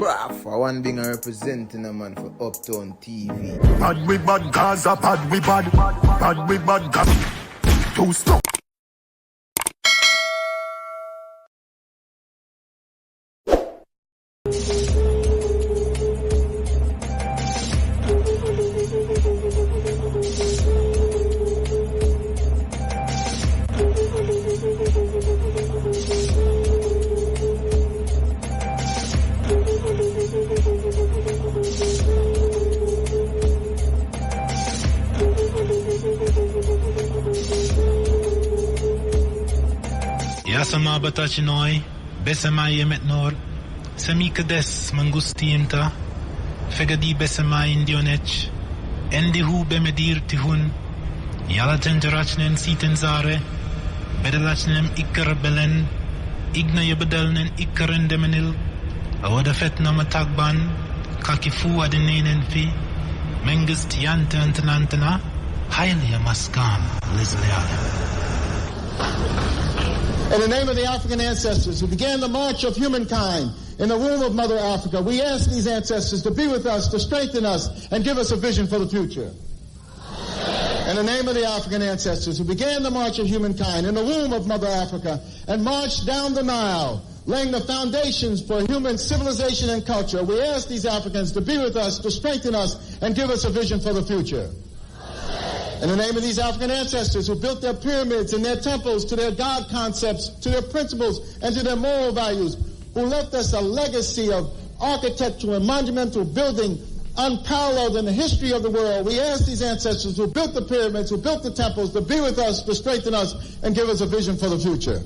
For one thing I representing a man for Uptown TV. Bad we bad, Gaza, bad we bad. Bad we bad, Gaza. Two stop. Yasama batachinoi, besama yemet nor, semi kades mangustienta, fegadi besama indionech, endi hu bemedir tihun, yala tenterachnen sitenzare, bedelachnem ikker belen, igna yebedelnen ikkeren demenil, awada fetna matagban, kakifu adenenen fi, mengist yante antanantana, highly maskam, lizleale. In the name of the African ancestors who began the march of humankind in the womb of Mother Africa, we ask these ancestors to be with us, to strengthen us, and give us a vision for the future. In the name of the African ancestors who began the march of humankind in the womb of Mother Africa and marched down the Nile, laying the foundations for human civilization and culture, we ask these Africans to be with us, to strengthen us, and give us a vision for the future. In the name of these African ancestors who built their pyramids and their temples to their God concepts, to their principles, and to their moral values, who left us a legacy of architectural and monumental building unparalleled in the history of the world, we ask these ancestors who built the pyramids, who built the temples, to be with us, to strengthen us, and give us a vision for the future.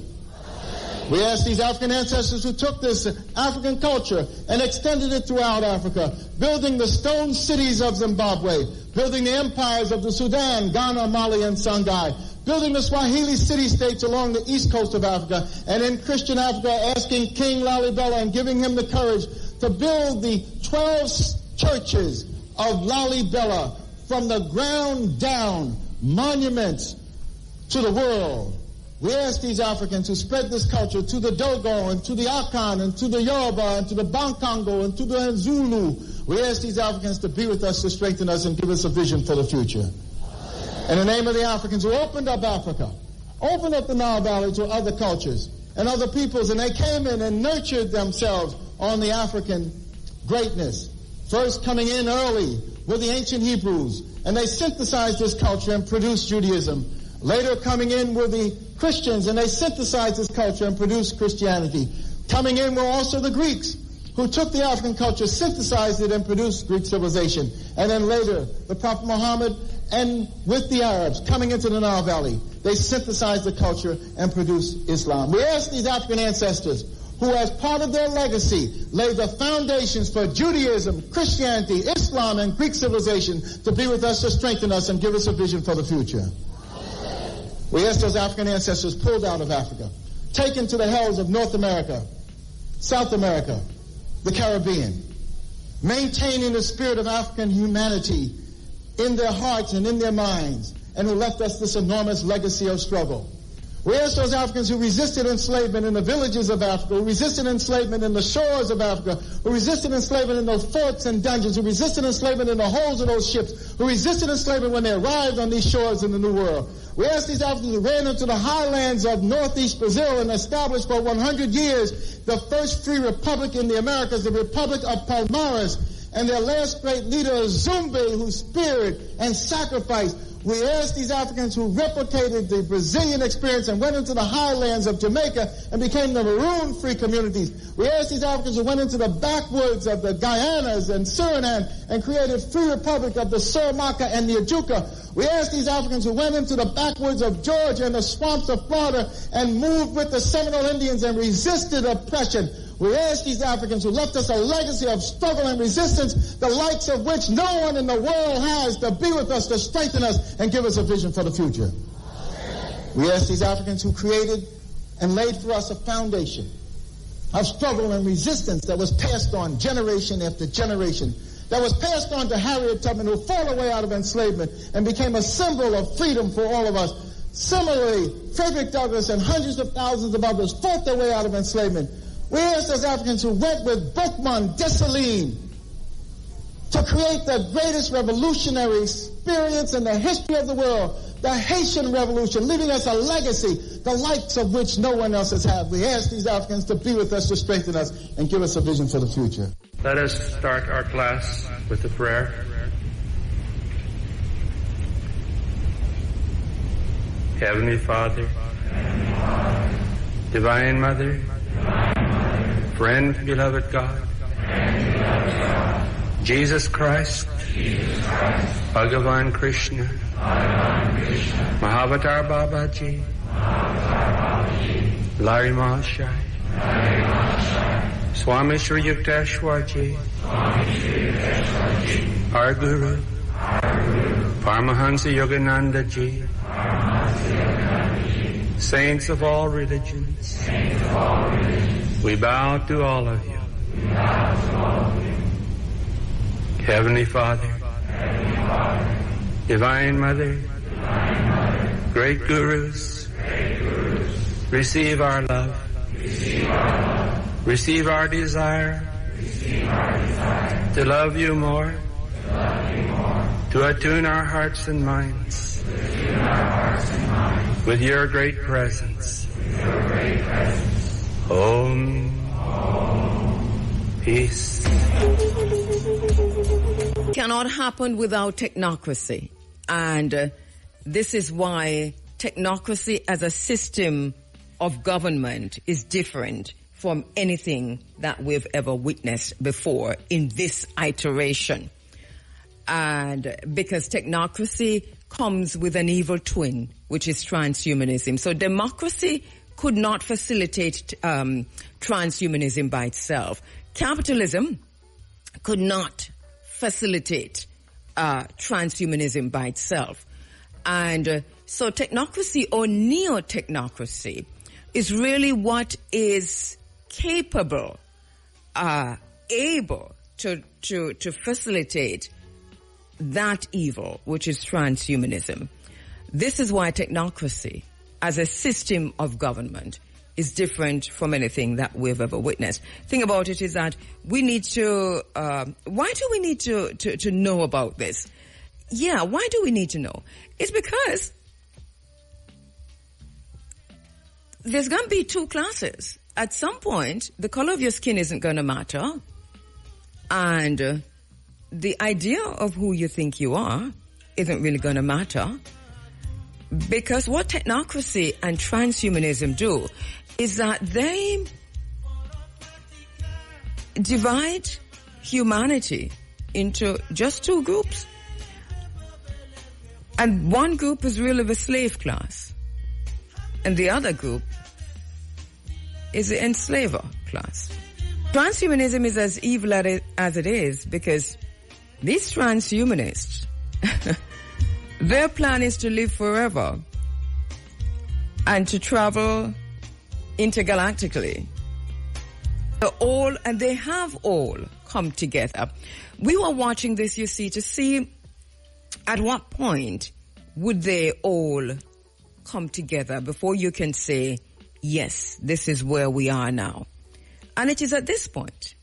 We ask these African ancestors who took this African culture and extended it throughout Africa, building the stone cities of Zimbabwe, building the empires of the Sudan, Ghana, Mali, and Songhai, building the Swahili city-states along the east coast of Africa, and in Christian Africa asking King Lalibela and giving him the courage to build the 12 churches of Lalibela from the ground down, monuments to the world. We ask these Africans who spread this culture to the Dogo and to the Akan and to the Yoruba and to the Bankongo and to the Zulu. We ask these Africans to be with us, to strengthen us, and give us a vision for the future. In the name of the Africans who opened up Africa, opened up the Nile Valley to other cultures and other peoples, and they came in and nurtured themselves on the African greatness. First coming in early were the ancient Hebrews, and they synthesized this culture and produced Judaism. Later coming in were the Christians, and they synthesized this culture and produced Christianity. Coming in were also the Greeks, who took the African culture, synthesized it, and produced Greek civilization. And then later, the Prophet Muhammad, and with the Arabs coming into the Nile Valley, they synthesized the culture and produced Islam. We ask these African ancestors, who as part of their legacy laid the foundations for Judaism, Christianity, Islam, and Greek civilization, to be with us, to strengthen us, and give us a vision for the future. We ask those African ancestors pulled out of Africa, taken to the hells of North America, South America, the Caribbean, maintaining the spirit of African humanity in their hearts and in their minds, and who left us this enormous legacy of struggle. We ask those Africans who resisted enslavement in the villages of Africa, who resisted enslavement in the shores of Africa, who resisted enslavement in those forts and dungeons, who resisted enslavement in the holds of those ships, who resisted enslavement when they arrived on these shores in the New World. We ask these Africans who ran into the highlands of northeast Brazil and established for 100 years the first free republic in the Americas, the Republic of Palmares, and their last great leader, Zumbi, whose spirit and sacrifice. We ask these Africans who replicated the Brazilian experience and went into the highlands of Jamaica and became the maroon-free communities. We ask these Africans who went into the backwoods of the Guyanas and Suriname and created free republic of the Suramaka and the Ajuka. We ask these Africans who went into the backwoods of Georgia and the swamps of Florida and moved with the Seminole Indians and resisted oppression. We ask these Africans who left us a legacy of struggle and resistance, the likes of which no one in the world has, to be with us, to strengthen us, and give us a vision for the future. We ask these Africans who created and laid for us a foundation of struggle and resistance that was passed on generation after generation, that was passed on to Harriet Tubman, who fought her way out of enslavement and became a symbol of freedom for all of us. Similarly, Frederick Douglass and hundreds of thousands of others fought their way out of enslavement. We ask those Africans who went with Boukman, Dessalines, to create the greatest revolutionary experience in the history of the world, the Haitian Revolution, leaving us a legacy, the likes of which no one else has had. We ask these Africans to be with us, to strengthen us, and give us a vision for the future. Let us start our class with a prayer. Heavenly Father, Divine Mother, friend, beloved God, Jesus Christ, Bhagavan Krishna, Mahavatar Babaji, Larry Mahashai, Swami Sri Yukteswarji, our Guru, Paramahansa Yogananda Ji, saints of all religions, we bow to all of you. Heavenly Father, Divine Mother, great Gurus, receive our love, receive our desire to love you more, to attune our hearts and minds with your great presence. Om. Peace. Cannot happen without technocracy. And this is why technocracy as a system of government is different from anything that we've ever witnessed before in this iteration. And because technocracy comes with an evil twin, which is transhumanism. So democracy could not facilitate transhumanism by itself. Capitalism could not facilitate transhumanism by itself. And so technocracy or neo-technocracy is really what is capable, able to facilitate that evil, which is transhumanism. This is why technocracy as a system of government is different from anything that we've ever witnessed. Thing about it is that we need to, why do we need to know about this? Yeah, why do we need to know? It's because there's going to be two classes. At some point, the color of your skin isn't going to matter. And the idea of who you think you are isn't really going to matter. Because what technocracy and transhumanism do is that they divide humanity into just two groups. And one group is really the slave class. And the other group is the enslaver class. Transhumanism is as evil as it is because these transhumanists, their plan is to live forever and to travel intergalactically. They have all come together. We were watching this, you see, to see at what point would they all come together before you can say, yes, this is where we are now. And it is at this point.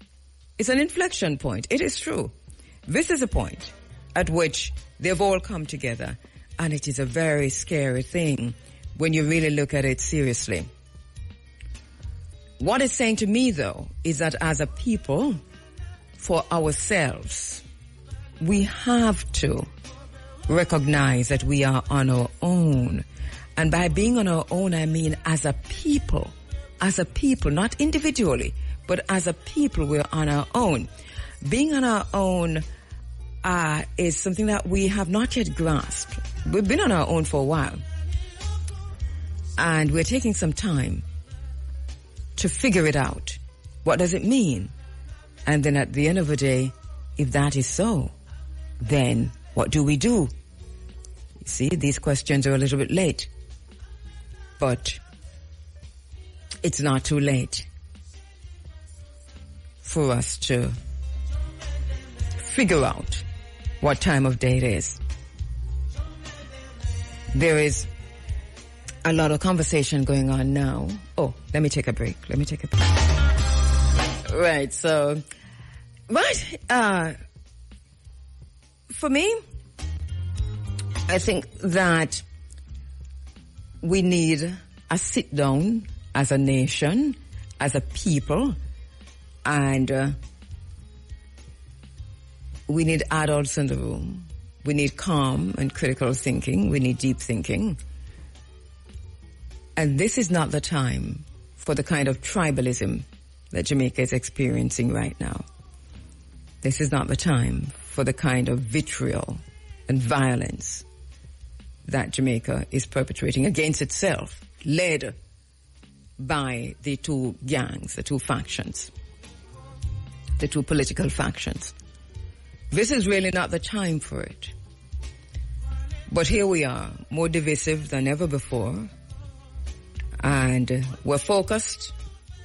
It's an inflection point. It is true. This is a point at which they've all come together. And it is a very scary thing when you really look at it seriously. What it's saying to me, though, is that as a people, for ourselves, we have to recognize that we are on our own. And by being on our own, I mean as a people, not individually, but as a people, we're on our own. Being on our own is something that we have not yet grasped. We've been on our own for a while. And we're taking some time to figure it out. What does it mean? And then at the end of the day, if that is so, then what do we do? You see, these questions are a little bit late. But it's not too late for us to figure out what time of day it is. There is a lot of conversation going on now. Oh, let me take a break. Right, so, for me, I think that we need a sit down as a nation, as a people, and we need adults in the room. We need calm and critical thinking. We need deep thinking. And this is not the time for the kind of tribalism that Jamaica is experiencing right now. This is not the time for the kind of vitriol and violence that Jamaica is perpetrating against itself, led by the two gangs, the two factions, the two political factions. This is really not the time for it. But here we are, more divisive than ever before, and we're focused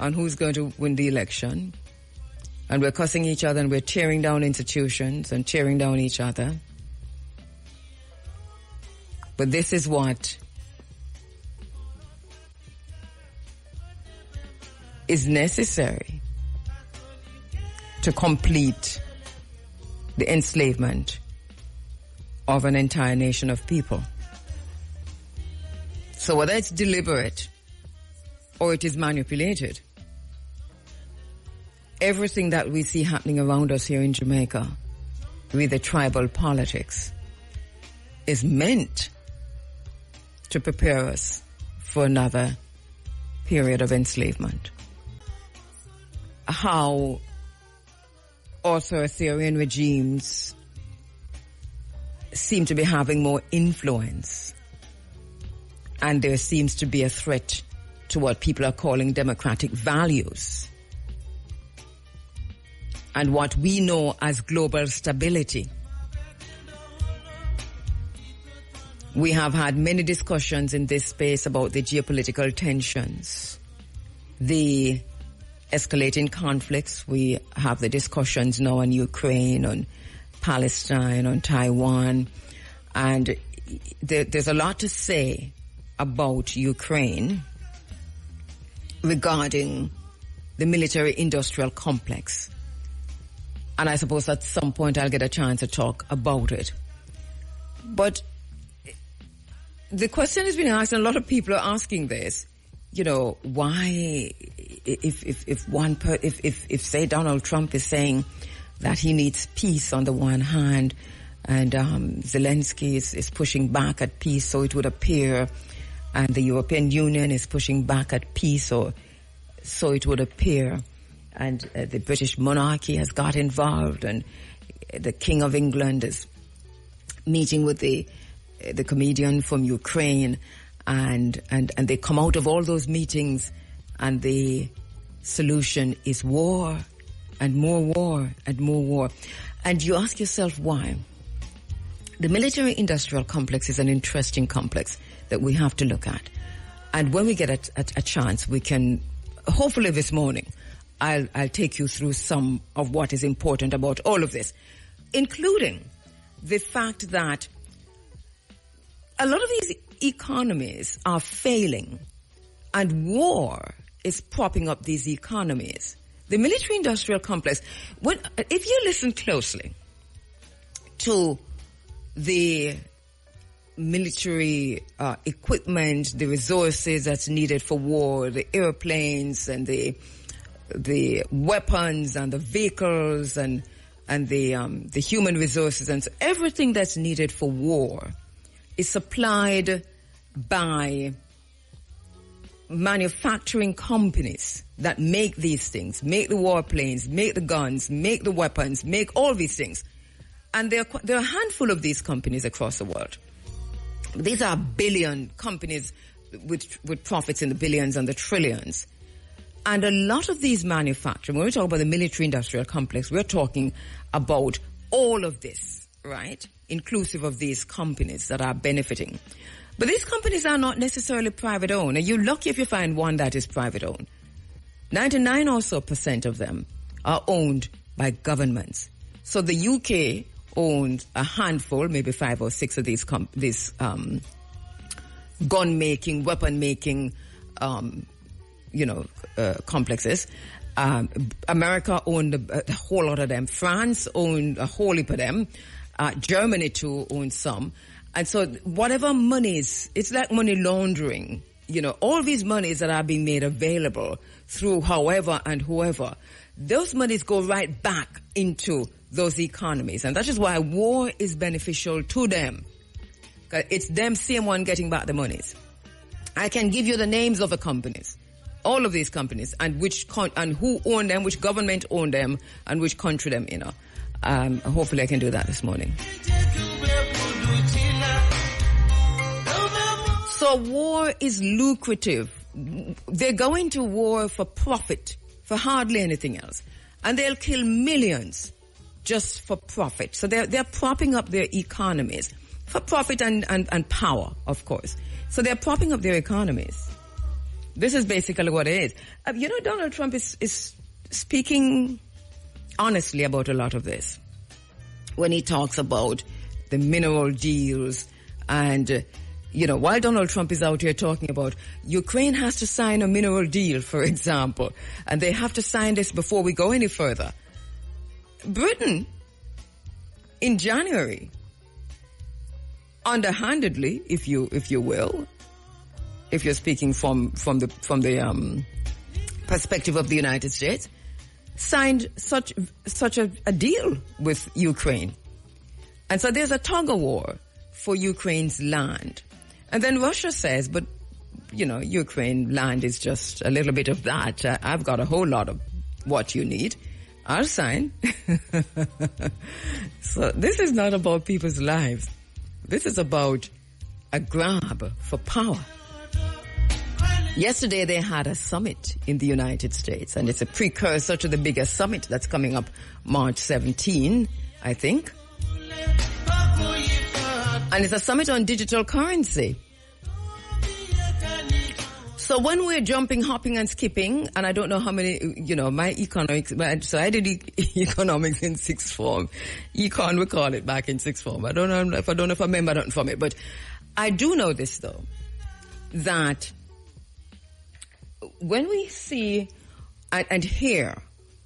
on who's going to win the election, and we're cussing each other, and we're tearing down institutions and tearing down each other. But this is what is necessary to complete the enslavement of an entire nation of people. So whether it's deliberate or it is manipulated, everything that we see happening around us here in Jamaica with the tribal politics is meant to prepare us for another period of enslavement. How authoritarian regimes seem to be having more influence, and there seems to be a threat to what people are calling democratic values and what we know as global stability. We have had many discussions in this space about the geopolitical tensions, the escalating conflicts. We have the discussions now on Ukraine, on Palestine, on Taiwan, and there's a lot to say about Ukraine regarding the military-industrial complex. And I suppose at some point I'll get a chance to talk about it. But the question has been asked, and a lot of people are asking this, you know, why, if say Donald Trump is saying that he needs peace on the one hand, and Zelensky is pushing back at peace, so it would appear, and the European Union is pushing back at peace, or so it would appear, and the British monarchy has got involved, and the King of England is meeting with the comedian from Ukraine, and they come out of all those meetings, and the solution is war, and more war, and more war. And you ask yourself why. The military-industrial complex is an interesting complex that we have to look at. And when we get a chance, we can, hopefully this morning, I'll take you through some of what is important about all of this, including the fact that a lot of these economies are failing, and war is propping up these economies. The military-industrial complex, if you listen closely to the military equipment, the resources that's needed for war, the airplanes and the weapons and the vehicles and the human resources, and so everything that's needed for war is supplied by manufacturing companies that make these things, make the warplanes, make the guns, make the weapons, make all these things. And there are a handful of these companies across the world. These are billion companies with profits in the billions and the trillions. And a lot of these manufacturers, when we talk about the military-industrial complex, we're talking about all of this, right? Inclusive of these companies that are benefiting. But these companies are not necessarily private owned, and you're lucky if you find one that is private owned. 99% or so of them are owned by governments. So the UK owns a handful, maybe 5 or 6 of these gun making, weapon making, complexes. America owned a whole lot of them. France owned a whole heap of them. Germany too owned some. And so whatever monies, it's like money laundering. You know, all these monies that are being made available through however and whoever, those monies go right back into those economies. And that is why war is beneficial to them. It's them same one getting back the monies. I can give you the names of the companies, all of these companies, and and who own them, which government own them, and which country them, you know. Hopefully I can do that this morning. So war is lucrative. They're going to war for profit, for hardly anything else. And they'll kill millions just for profit. So they're propping up their economies for profit and power, of course. So they're propping up their economies. This is basically what it is. You know, Donald Trump is speaking honestly about a lot of this when he talks about the mineral deals and, you know, while Donald Trump is out here talking about Ukraine has to sign a mineral deal, for example, and they have to sign this before we go any further. Britain, in January, underhandedly, if you will, if you're speaking from the perspective of the United States, signed such a deal with Ukraine. And so there's a tug of war for Ukraine's land. And then Russia says, but, you know, Ukraine land is just a little bit of that. I've got a whole lot of what you need. I'll sign. So this is not about people's lives. This is about a grab for power. Yesterday they had a summit in the United States, and it's a precursor to the biggest summit that's coming up March 17, I think. And it's a summit on digital currency. So when we're jumping, hopping, and skipping, and I don't know how many, you know, my economics, so I did economics in sixth form. Econ, we call it, back in sixth form. I don't know if I remember nothing from it, but I do know this, though, that when we see and hear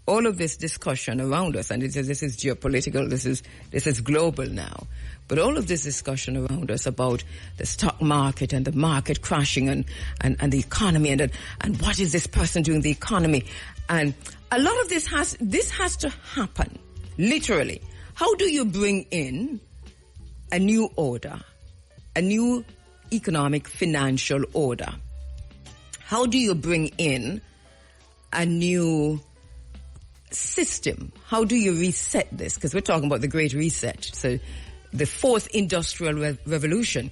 all of this discussion around us, and this is geopolitical, this is global now, but all of this discussion around us about the stock market and the market crashing and the economy and what is this person doing the economy, and a lot of this has to happen, literally. How do you bring in a new order, a new economic financial order? How do you bring in a new system? How do you reset this? Because we're talking about the Great Reset, so the fourth industrial revolution.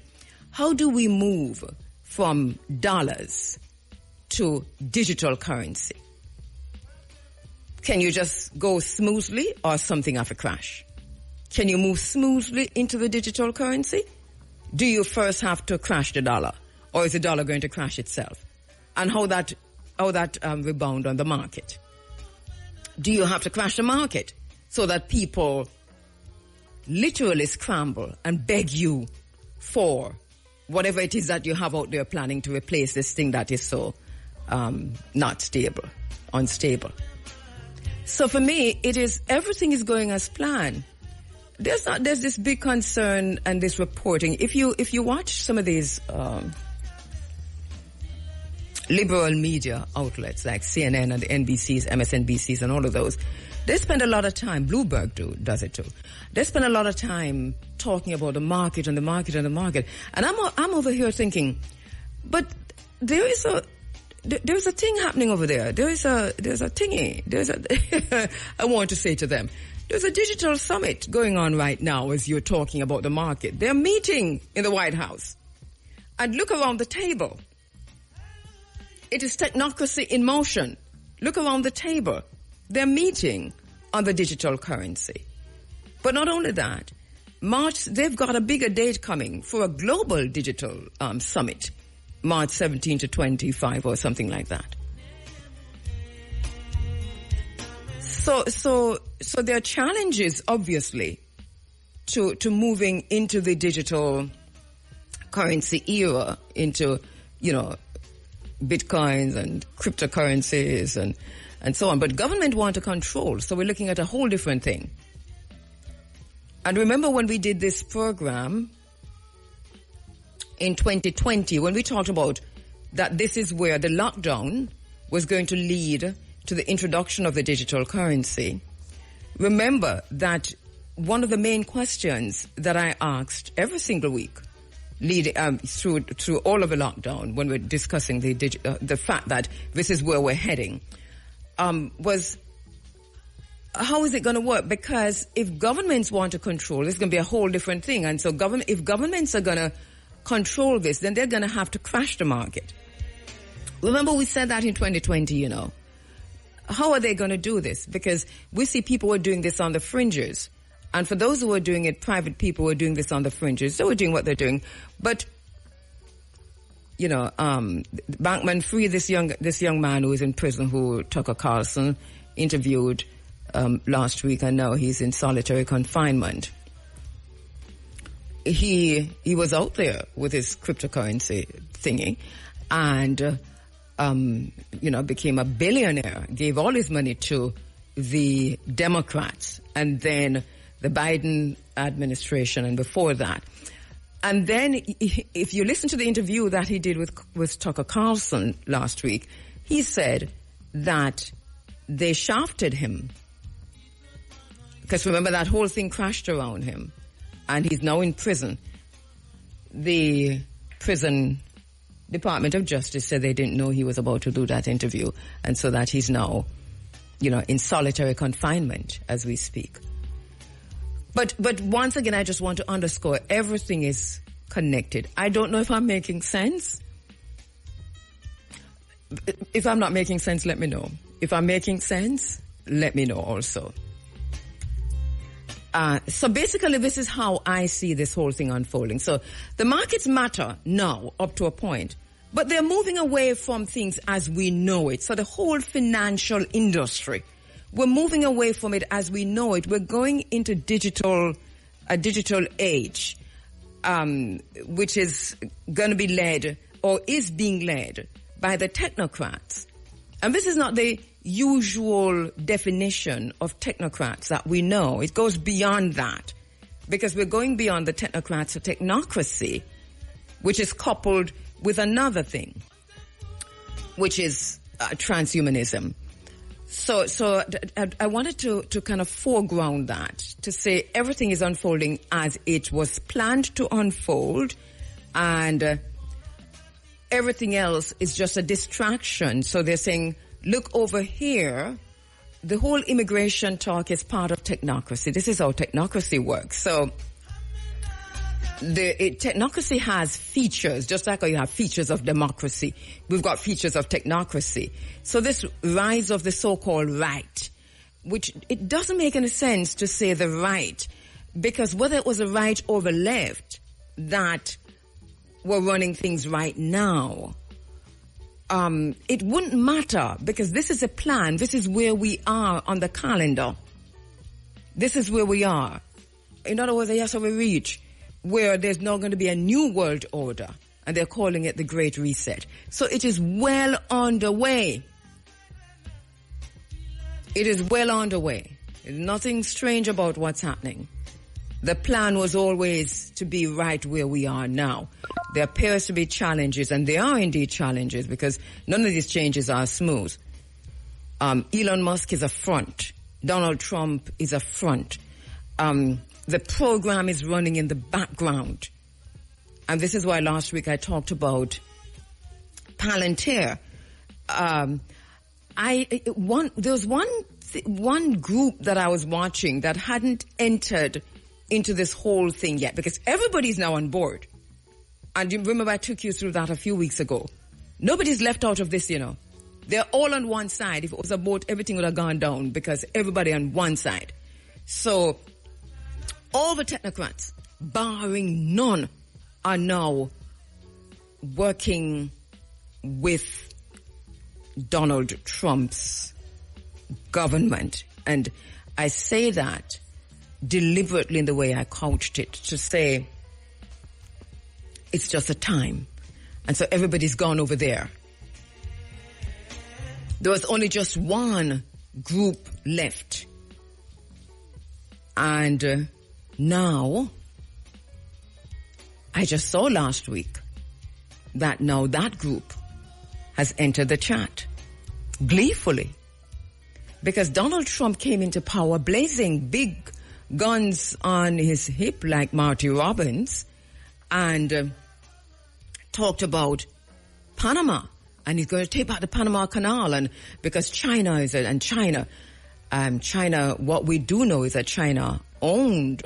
How do we move from dollars to digital currency? Can you just go smoothly, or something have a crash? Can you move smoothly into the digital currency? Do you first have to crash the dollar, or is the dollar going to crash itself? And how that rebound on the market? Do you have to crash the market so that people literally scramble and beg you for whatever it is that you have out there planning to replace this thing that is so not stable, unstable? So for me, it is everything is going as planned. There's this big concern and this reporting. If you watch some of these liberal media outlets like CNN and the NBCs, MSNBCs, and all of those, they spend a lot of time, Bloomberg does it too, they spend a lot of time talking about the market and the market and the market. And I'm over here thinking, but there's a thing happening over there. There's a thingy. I want to say to them, there's a digital summit going on right now as you're talking about the market. They're meeting in the White House. And look around the table. It is technocracy in motion. Look around the table. They're meeting on the digital currency. But not only that, March, they've got a bigger date coming for a global digital summit, March 17 to 25 or something like that. So there are challenges, obviously, to moving into the digital currency era, into, you know, bitcoins and cryptocurrencies and so on. But government want to control, so we're looking at a whole different thing. And remember when we did this program in 2020, when we talked about that this is where the lockdown was going to lead to the introduction of the digital currency. Remember that one of the main questions that I asked every single week through all of the lockdown when we're discussing the fact that this is where we're heading was, how is it going to work? Because if governments want to control, it's going to be a whole different thing. And so if governments are going to control this, then they're going to have to crash the market. Remember we said that in 2020, you know. How are they going to do this? Because we see people who are doing this on the fringes. And for those who are doing it, private people who are doing this on the fringes, they were doing what they're doing. But, you know, Bankman Free, this young man who is in prison, who Tucker Carlson interviewed last week, and now he's in solitary confinement. He was out there with his cryptocurrency thingy, and became a billionaire, gave all his money to the Democrats, and then the Biden administration, and before that. And then if you listen to the interview that he did with Tucker Carlson last week, he said that they shafted him. Because remember, that whole thing crashed around him, and he's now in prison. The prison Department of Justice said they didn't know he was about to do that interview, and so that he's now, in solitary confinement as we speak. But once again, I just want to underscore, everything is connected. I don't know if I'm making sense. If I'm not making sense, let me know. If I'm making sense, let me know also. So basically, this is how I see this whole thing unfolding. So the markets matter now up to a point, but they're moving away from things as we know it. So the whole financial industry, we're moving away from it as we know it. We're going into a digital age, which is going to be led, or is being led, by the technocrats. And this is not the usual definition of technocrats that we know. It goes beyond that, because we're going beyond the technocrats to technocracy, which is coupled with another thing, which is transhumanism. So I wanted to kind of foreground that, to say everything is unfolding as it was planned to unfold, and everything else is just a distraction. So they're saying, look over here, the whole immigration talk is part of technocracy. This is how technocracy works. So technocracy has features, just like how you have features of democracy. We've got features of technocracy. So this rise of the so-called right, which it doesn't make any sense to say the right, because whether it was the right or the left that were running things right now, it wouldn't matter, because this is a plan. This is where we are on the calendar. This is where we are. In other words, yes, we reach where there's now going to be a new world order, and they're calling it the Great Reset. So it is well underway. It is well underway. There's nothing strange about what's happening. The plan was always to be right where we are now. There appears to be challenges, and there are indeed challenges, because none of these changes are smooth. Elon Musk is a front. Donald Trump is a front. The program is running in the background. And this is why last week I talked about Palantir. There was one group that I was watching that hadn't entered into this whole thing yet, because everybody's now on board. And you remember I took you through that a few weeks ago. Nobody's left out of this, They're all on one side. If it was a boat, everything would have gone down, because everybody on one side. So all the technocrats, barring none, are now working with Donald Trump's government. And I say that deliberately in the way I couched it, to say it's just a time. And so everybody's gone over there. There was only just one group left. And now, I just saw last week that now that group has entered the chat gleefully. Because Donald Trump came into power blazing big guns on his hip like Marty Robbins and talked about Panama. And he's going to take back the Panama Canal. And because China is, China, what we do know is that China owned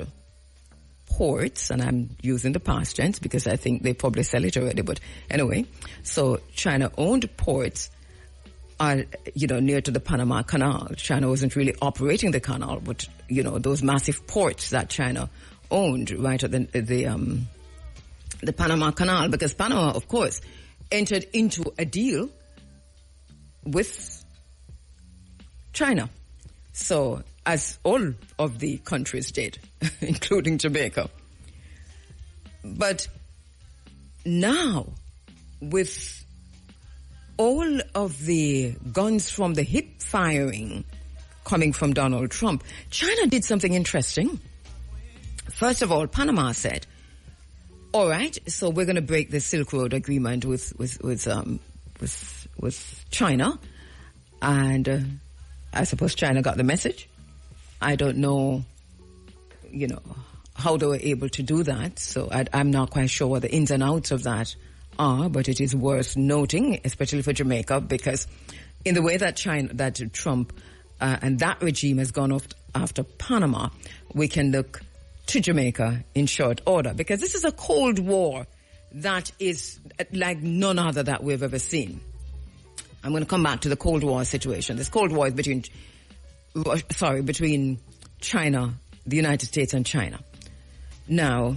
ports, and I'm using the past tense because I think they probably sell it already, but anyway, so China owned ports, near to the Panama Canal. China wasn't really operating the canal, but, those massive ports that China owned right at the Panama Canal, because Panama, of course, entered into a deal with China. So, as all of the countries did, including Jamaica. But now, with all of the guns from the hip firing coming from Donald Trump, China did something interesting. First of all, Panama said, all right, so we're going to break the Silk Road agreement with China. And I suppose China got the message. I don't know, how they were able to do that. So I'm not quite sure what the ins and outs of that are, but it is worth noting, especially for Jamaica, because in the way that Trump and that regime has gone off after Panama, we can look to Jamaica in short order, because this is a Cold War that is like none other that we've ever seen. I'm going to come back to the Cold War situation. This Cold War is between China, the United States and China. Now,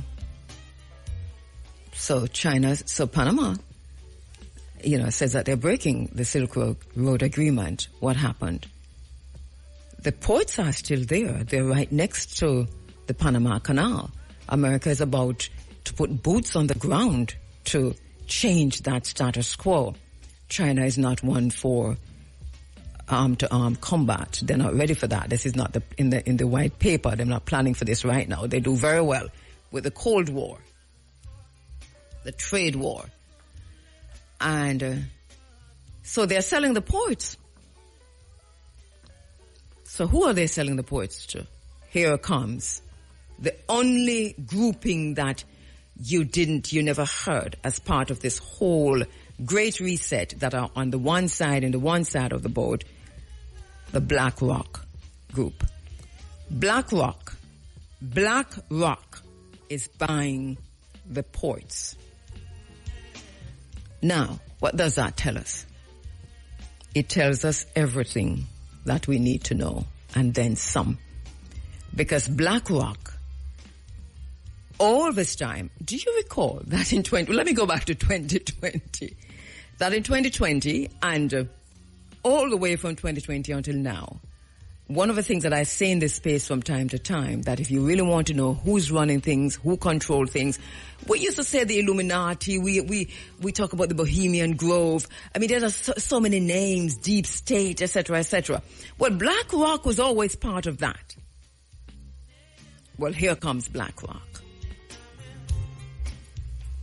so Panama, says that they're breaking the Silk Road agreement. What happened? The ports are still there. They're right next to the Panama Canal. America is about to put boots on the ground to change that status quo. China is not one for arm-to-arm combat. They're not ready for that. This is not in the white paper. They're not planning for this right now. They do very well with the Cold War, the trade war. And so they're selling the ports. So who are they selling the ports to? Here comes the only grouping that you never heard as part of this whole great reset that are on the one side of the board, the BlackRock group. BlackRock is buying the ports. Now, what does that tell us? It tells us everything that we need to know, and then some. Because BlackRock, all this time, do you recall that let me go back to 2020, that in 2020 and all the way from 2020 until now, one of the things that I say in this space from time to time, that if you really want to know who's running things, who control things, we used to say the Illuminati, we talk about the Bohemian Grove. I mean, there are so many names, Deep State, etc., etc. Well, BlackRock was always part of that. Well, here comes BlackRock,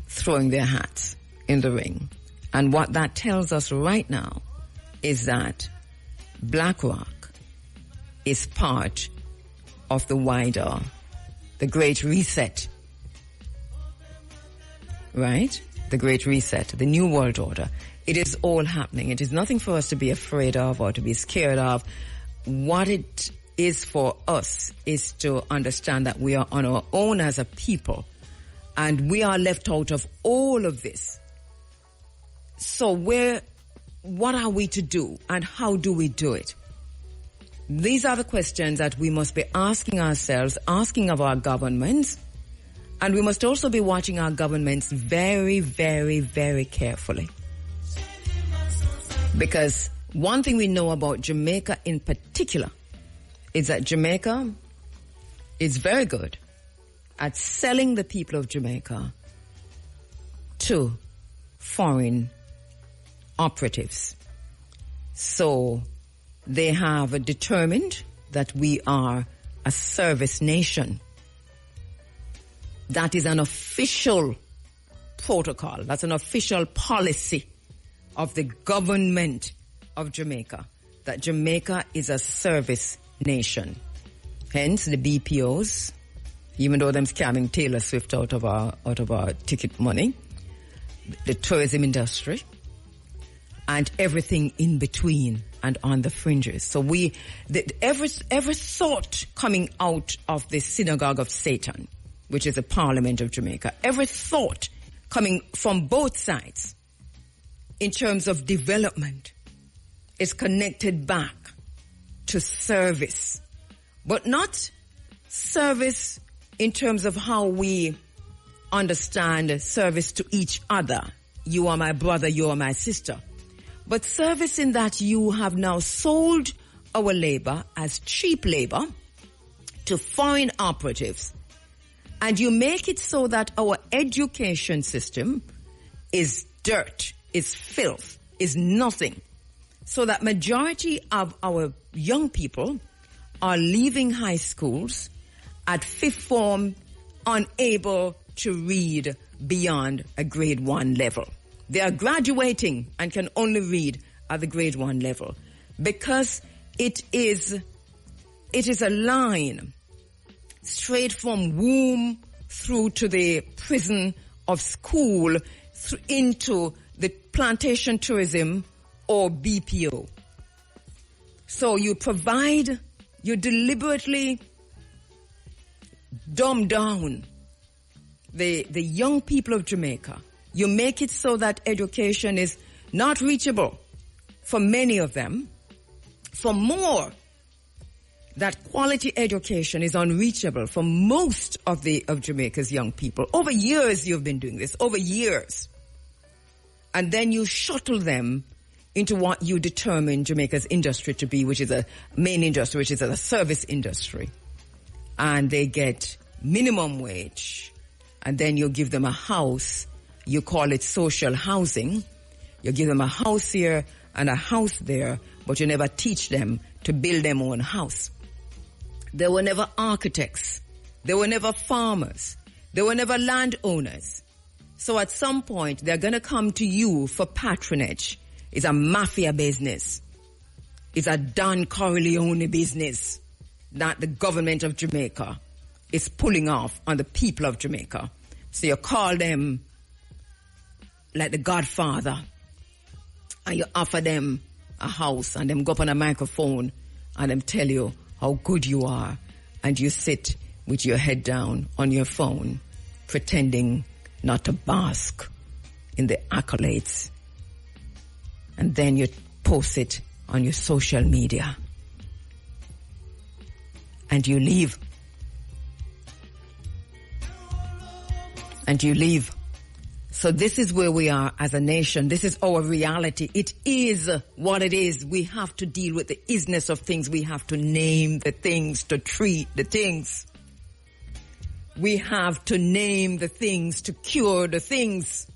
throwing their hats in the ring. And what that tells us right now is that BlackRock is part of the wider, the Great Reset. Right? The Great Reset, the New World Order. It is all happening. It is nothing for us to be afraid of or to be scared of. What it is for us is to understand that we are on our own as a people and we are left out of all of this. So what are we to do and how do we do it? These are the questions that we must be asking ourselves, asking of our governments, and we must also be watching our governments very, very, very carefully. Because one thing we know about Jamaica in particular is that Jamaica is very good at selling the people of Jamaica to foreign operatives. So they have determined that we are a service nation. That is an official protocol. That's an official policy of the government of Jamaica, that Jamaica is a service nation. Hence, the BPOs, even though them scamming Taylor Swift out of our ticket money, the tourism industry, and everything in between and on the fringes. So every thought coming out of the synagogue of Satan, which is the Parliament of Jamaica, every thought coming from both sides in terms of development is connected back to service, but not service in terms of how we understand service to each other. You are my brother, you are my sister. But service in that you have now sold our labor as cheap labor to foreign operatives. And you make it so that our education system is dirt, is filth, is nothing. So that majority of our young people are leaving high schools at fifth form unable to read beyond a grade 1 level. They are graduating and can only read at the grade 1 level because it is a line straight from womb through to the prison of school into the plantation tourism or BPO. So you deliberately dumb down the young people of Jamaica. You make it so that education is not reachable for many of them. For more, that quality education is unreachable for most of Jamaica's young people. Over years you've been doing this, over years. And then you shuttle them into what you determine Jamaica's industry to be, which is a main industry, which is a service industry. And they get minimum wage. And then you give them a house. You call it social housing. You give them a house here and a house there, but you never teach them to build their own house. They were never architects. They were never farmers. They were never landowners. So at some point, they're going to come to you for patronage. It's a mafia business. It's a Don Corleone business that the government of Jamaica is pulling off on the people of Jamaica. So you call them like the Godfather, and you offer them a house, and them go up on a microphone, and them tell you how good you are, and you sit with your head down on your phone, pretending not to bask in the accolades. And then you post it on your social media. And you leave. And you leave. So this is where we are as a nation. This is our reality. It is what it is. We have to deal with the isness of things. We have to name the things, to treat the things. We have to name the things, to cure the things.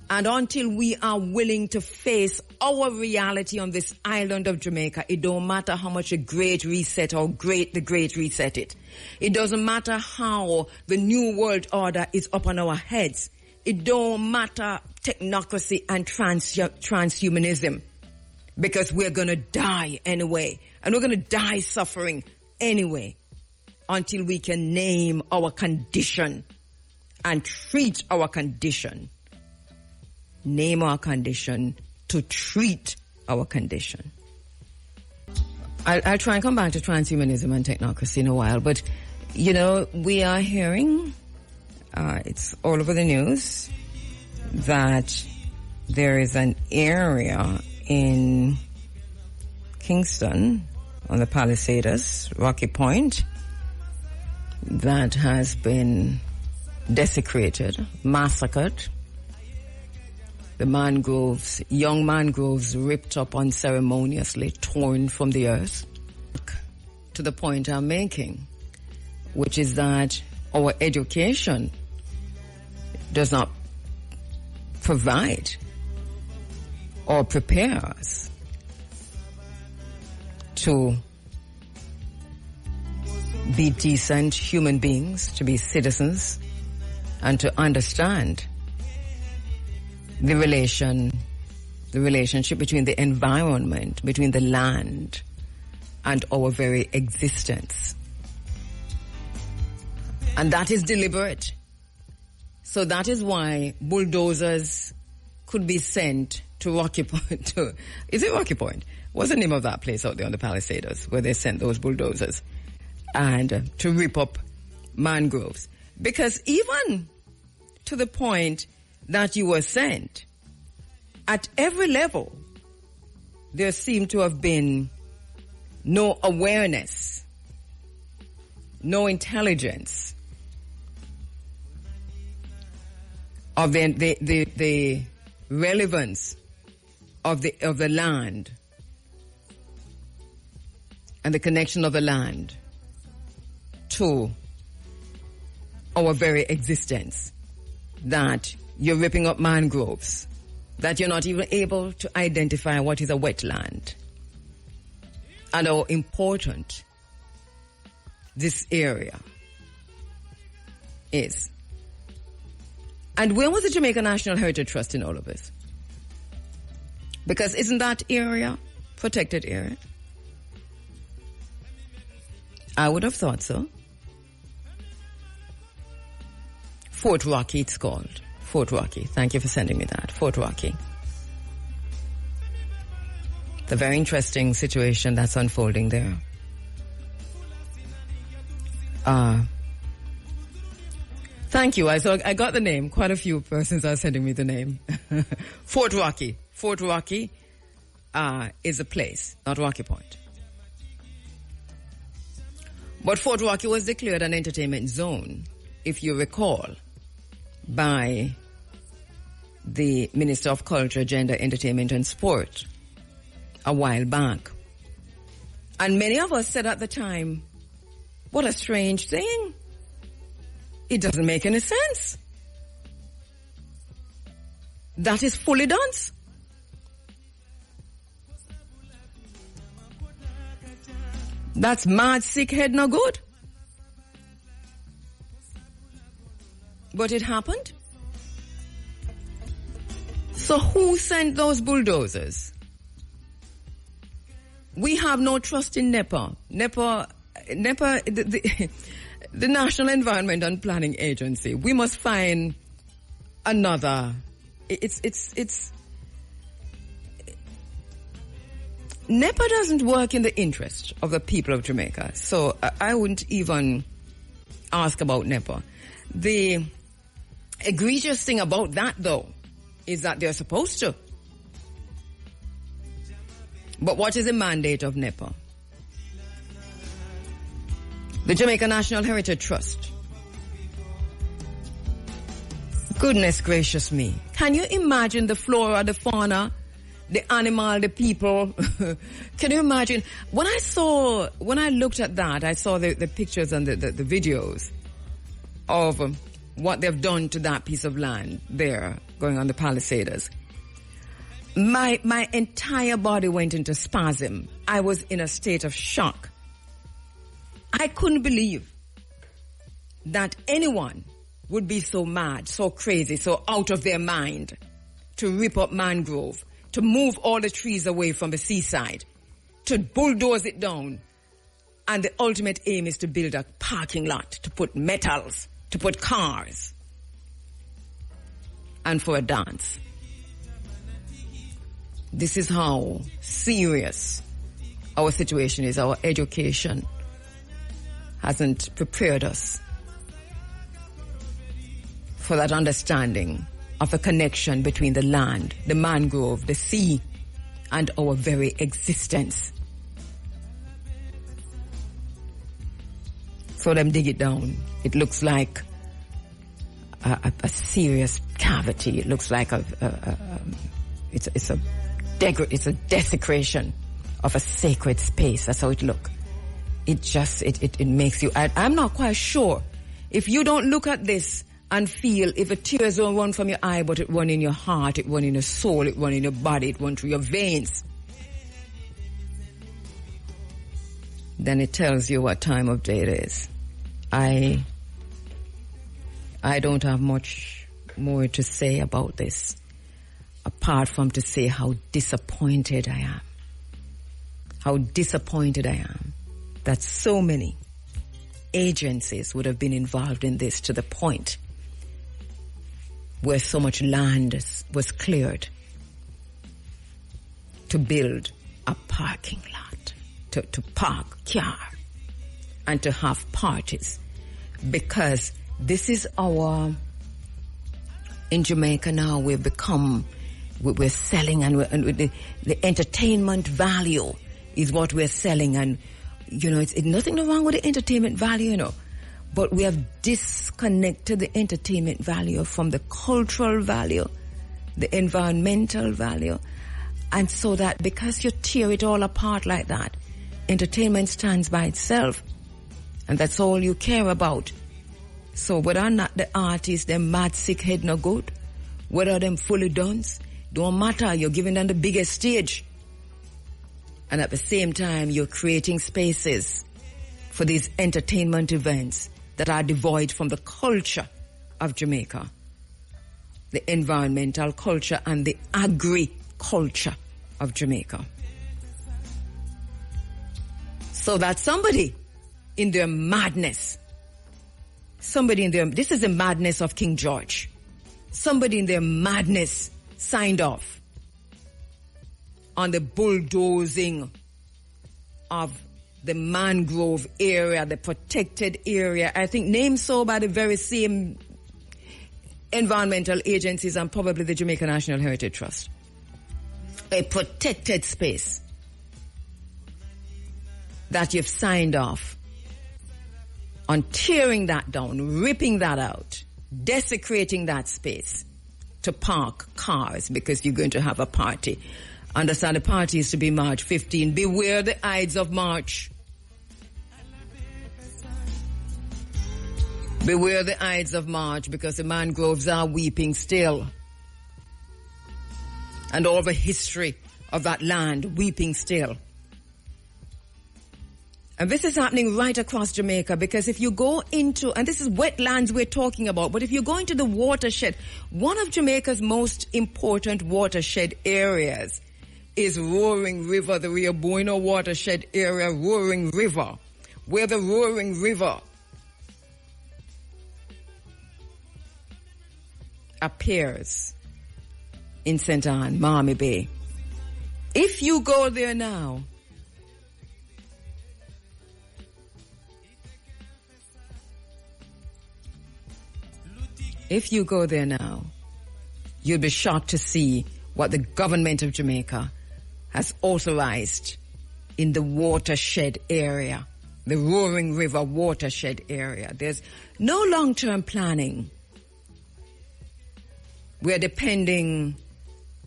And until we are willing to face our reality on this island of Jamaica, it don't matter how much a great reset or great the great reset it. It doesn't matter how the new world order is up on our heads. It don't matter technocracy and transhumanism, because we're going to die anyway. And we're going to die suffering anyway until we can name our condition and treat our condition. Name our condition to treat our condition. I'll try and come back to transhumanism and technocracy in a while, but, you know, we are hearing, it's all over the news, that there is an area in Kingston on the Palisades, Rocky Point, that has been desecrated, massacred. The mangroves, young mangroves ripped up unceremoniously, torn from the earth. To the point I'm making, which is that our education does not provide or prepare us to be decent human beings, to be citizens, and to understand the relationship between the environment, between the land, and our very existence. And that is deliberate. So that is why bulldozers could be sent to Rocky Point. Is it Rocky Point? What's the name of that place out there on the Palisades where they sent those bulldozers? And to rip up mangroves. Because even to the point that you were sent, at every level, there seemed to have been no awareness, no intelligence of the relevance of the land and the connection of the land to our very existence, that you're ripping up mangroves, that you're not even able to identify what is a wetland and how important this area is. And where was the Jamaica National Heritage Trust in all of this? Because isn't that area protected area? I would have thought so. Fort Rocky, it's called. Fort Rocky. Thank you for sending me that. Fort Rocky. It's a very interesting situation that's unfolding there. Thank you. I got the name. Quite a few persons are sending me the name. Fort Rocky. Fort Rocky is a place, not Rocky Point. But Fort Rocky was declared an entertainment zone, if you recall, by the Minister of Culture, Gender, Entertainment and Sport a while back. And many of us said at the time, what a strange thing. It doesn't make any sense. That is fully done. That's mad, sick head, no good. But it happened. So who sent those bulldozers? We have no trust in NEPA. NEPA, the National Environment and Planning Agency. We must find another. NEPA doesn't work in the interest of the people of Jamaica. So I wouldn't even ask about NEPA. The egregious thing about that, though, is that they're supposed to. But what is the mandate of NEPA? The Jamaica National Heritage Trust. Goodness gracious me. Can you imagine the flora, the fauna, the animal, the people? Can you imagine? When I looked at that, I saw the pictures and the videos of what they've done to that piece of land there, going on the Palisades. My entire body went into spasm. I was in a state of shock. I couldn't believe that anyone would be so mad, so crazy, so out of their mind to rip up mangrove, to move all the trees away from the seaside, to bulldoze it down. And the ultimate aim is to build a parking lot, to put metals, to put cars, and for a dance. This is how serious our situation is. Our education hasn't prepared us for that understanding of a connection between the land, the mangrove, the sea, and our very existence. So them dig it down. It looks like a serious cavity. It looks like it's a desecration of a sacred space. That's how it looks. It makes you. I'm not quite sure if you don't look at this and feel if the tears don't run from your eye, but it run in your heart, it run in your soul, it run in your body, it run through your veins. then it tells you what time of day it is. I don't have much more to say about this, apart from to say how disappointed I am. How disappointed I am that so many agencies would have been involved in this, to the point where so much land was cleared to build a parking lot, to park car and to have parties. Because this is in Jamaica now, we're selling, and the entertainment value is what we're selling. And, it's nothing wrong with the entertainment value, but we have disconnected the entertainment value from the cultural value, the environmental value. And so that because you tear it all apart like that, entertainment stands by itself. And that's all you care about. So whether or not the artists, them mad sick head no good, whether them fully dance, don't matter. You're giving them the biggest stage. And at the same time, you're creating spaces for these entertainment events that are devoid from the culture of Jamaica, the environmental culture and the agri-culture of Jamaica. So that somebody in their madness, this is the madness of King George, somebody in their madness signed off on the bulldozing of the mangrove area, the protected area, I think named so by the very same environmental agencies and probably the Jamaica National Heritage Trust. A protected space that you've signed off on tearing that down, ripping that out, desecrating that space to park cars because you're going to have a party. Understand the party is to be March 15. Beware the Ides of March. Beware the Ides of March, because the mangroves are weeping still. And all the history of that land weeping still. And this is happening right across Jamaica, because if you go into, and this is wetlands we're talking about, but if you go into the watershed, one of Jamaica's most important watershed areas is Roaring River, the Rio Bueno watershed area, Roaring River, where the Roaring River appears in St. Ann, Miami Bay. If you go there now, you'll be shocked to see what the government of Jamaica has authorized in the watershed area, the Roaring River watershed area. There's no long-term planning. We're depending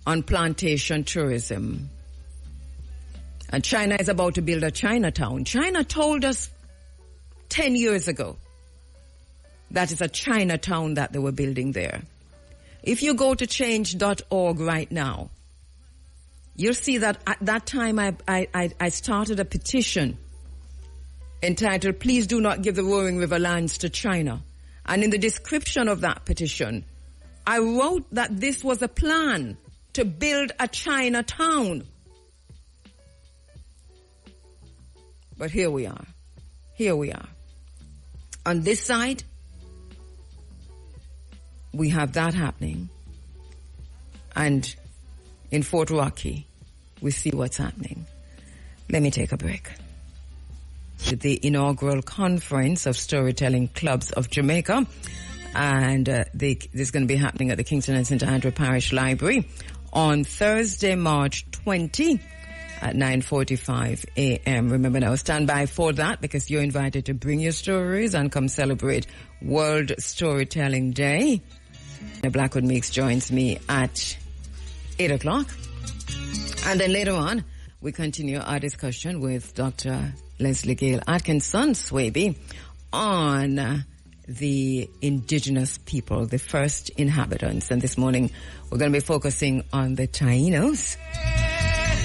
on plantation tourism. And China is about to build a Chinatown. China told us 10 years ago that it's a Chinatown that they were building there. If you go to change.org right now, you'll see that at that time I started a petition entitled, "Please do not give the Roaring River lands to China." And in the description of that petition, I wrote that this was a plan to build a Chinatown. But here we are. On this side, we have that happening. And in Fort Rocky, we see what's happening. Let me take a break. The inaugural conference of Storytelling Clubs of Jamaica, and this is going to be happening at the Kingston and St. Andrew Parish Library on Thursday, March 20 at 9:45 a.m. Remember now, stand by for that, because you're invited to bring your stories and come celebrate World Storytelling Day. Blackwood Meeks joins me at 8 o'clock. And then later on, we continue our discussion with Dr. Leslie Gale Atkinson, Swaby, on the indigenous people, the first inhabitants. And this morning, we're going to be focusing on the Tainos.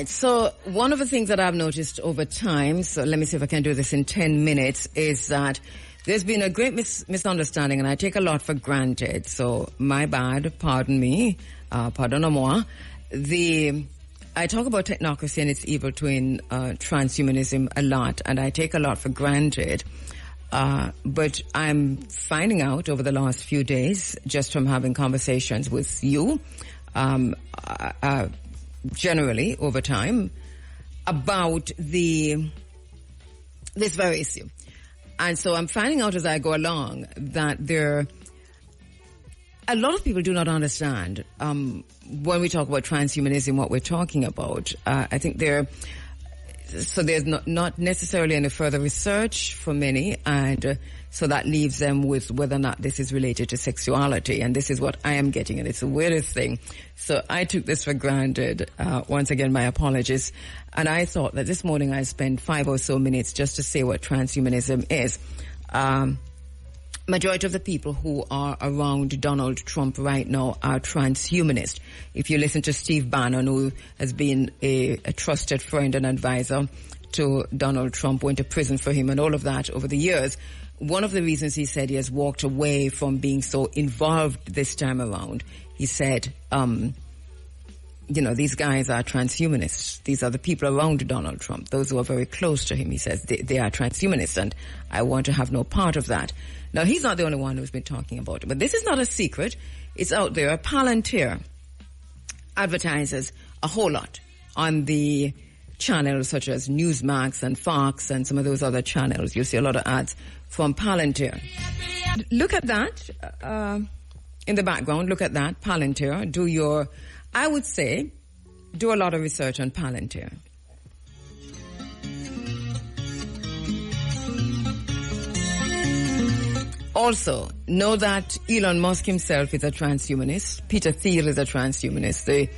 right. So one of the things that I've noticed over time, so let me see if I can do this in 10 minutes, is that there's been a great misunderstanding, and I take a lot for granted. So my bad, pardon me, pardon-moi. I talk about technocracy and its evil twin, transhumanism, a lot, and I take a lot for granted. But I'm finding out over the last few days, just from having conversations with you, generally over time, about this very issue. And so I'm finding out as I go along that a lot of people do not understand when we talk about transhumanism what we're talking about. I think there's not necessarily any further research for many, and so that leaves them with whether or not this is related to sexuality, and this is what I am getting, and it's the weirdest thing. So I took this for granted. Once again, my apologies. And I thought that this morning I spent 5 or so minutes just to say what transhumanism is. Majority of the people who are around Donald Trump right now are transhumanists. If you listen to Steve Bannon, who has been a trusted friend and advisor to Donald Trump, went to prison for him and all of that over the years, one of the reasons he said he has walked away from being so involved this time around, he said, these guys are transhumanists. These are the people around Donald Trump, those who are very close to him. He says they are transhumanists, and I want to have no part of that. Now, he's not the only one who's been talking about it, but this is not a secret. It's out there. Palantir advertises a whole lot on the channels such as Newsmax and Fox and some of those other channels. You'll see a lot of ads from Palantir. Look at that in the background. Look at that, Palantir. I would say, do a lot of research on Palantir. Also, know that Elon Musk himself is a transhumanist. Peter Thiel is a transhumanist.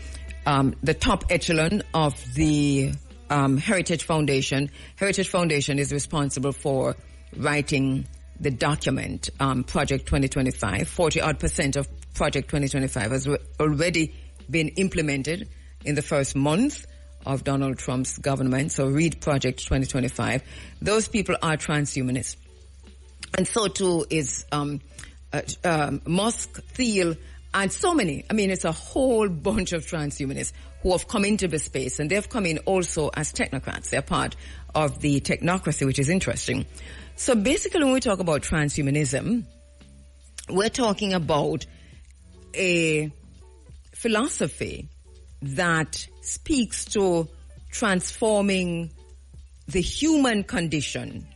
The top echelon of the Heritage Foundation. Heritage Foundation is responsible for writing the document, Project 2025. 40% of Project 2025 has already been implemented in the first month of Donald Trump's government. So read Project 2025. Those people are transhumanists. And so too is Musk, Thiel, and so many. I mean, it's a whole bunch of transhumanists who have come into the space, and they've come in also as technocrats. They're part of the technocracy, which is interesting. So basically, when we talk about transhumanism, we're talking about a philosophy that speaks to transforming the human condition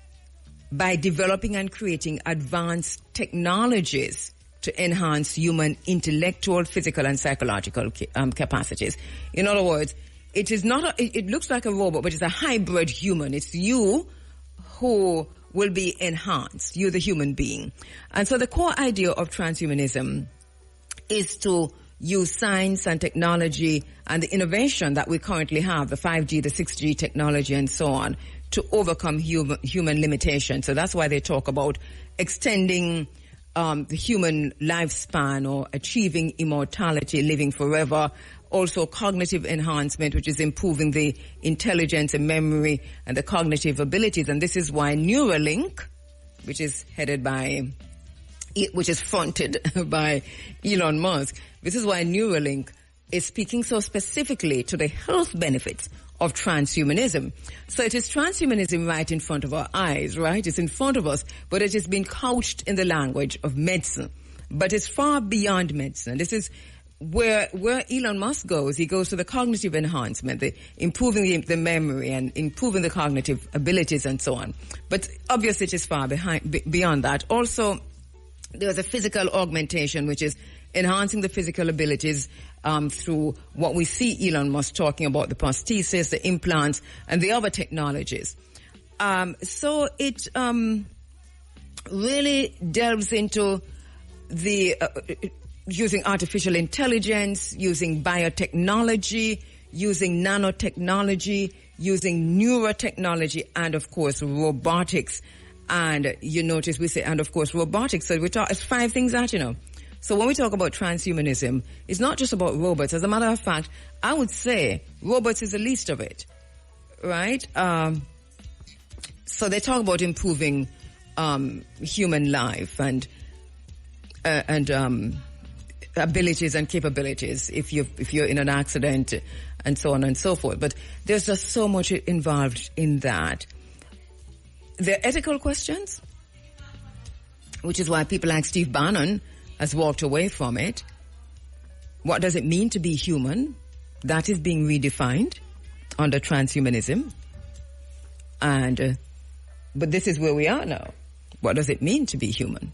by developing and creating advanced technologies to enhance human intellectual, physical, and psychological capacities. In other words, it is not it looks like a robot, but it's a hybrid human. It's you who will be enhanced, you the human being. And so the core idea of transhumanism is to use science and technology and the innovation that we currently have, the 5G, the 6G technology, and so on, to overcome human limitations. So that's why they talk about extending the human lifespan or achieving immortality, living forever. Also cognitive enhancement, which is improving the intelligence and memory and the cognitive abilities. And this is why Neuralink, which is fronted by Elon Musk, this is why Neuralink is speaking so specifically to the health benefits of transhumanism. So it is transhumanism right in front of our eyes, right? It's in front of us, but it has been couched in the language of medicine. But it's far beyond medicine. This is where Elon Musk goes. He goes to the cognitive enhancement, the improving the memory and improving the cognitive abilities and so on. But obviously it is far beyond that. Also, there's a physical augmentation, which is enhancing the physical abilities through what we see Elon Musk talking about, the prosthesis, the implants, and the other technologies. So it really delves into the using artificial intelligence, using biotechnology, using nanotechnology, using neurotechnology, and of course robotics. And you notice we say, and of course robotics. So we talk, it's 5 things that, So when we talk about transhumanism, it's not just about robots. As a matter of fact, I would say robots is the least of it, right? So they talk about improving human life and abilities and capabilities if you're in an accident and so on and so forth. But there's just so much involved in that. There are ethical questions, which is why people like Steve Bannon has walked away from it. What does it mean to be human? That is being redefined under transhumanism. And but this is where we are now. What does it mean to be human?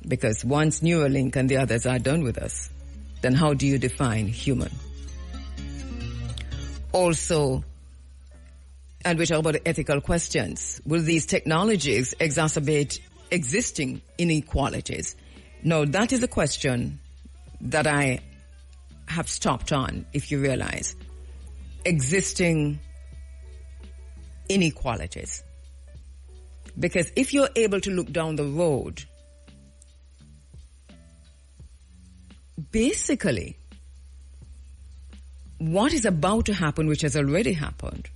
Because once Neuralink and the others are done with us, then how do you define human? Also, and we talk about ethical questions. Will these technologies exacerbate existing inequalities? No, that is a question that I have stopped on, if you realize. Existing inequalities. Because if you're able to look down the road, basically, what is about to happen, which has already happened,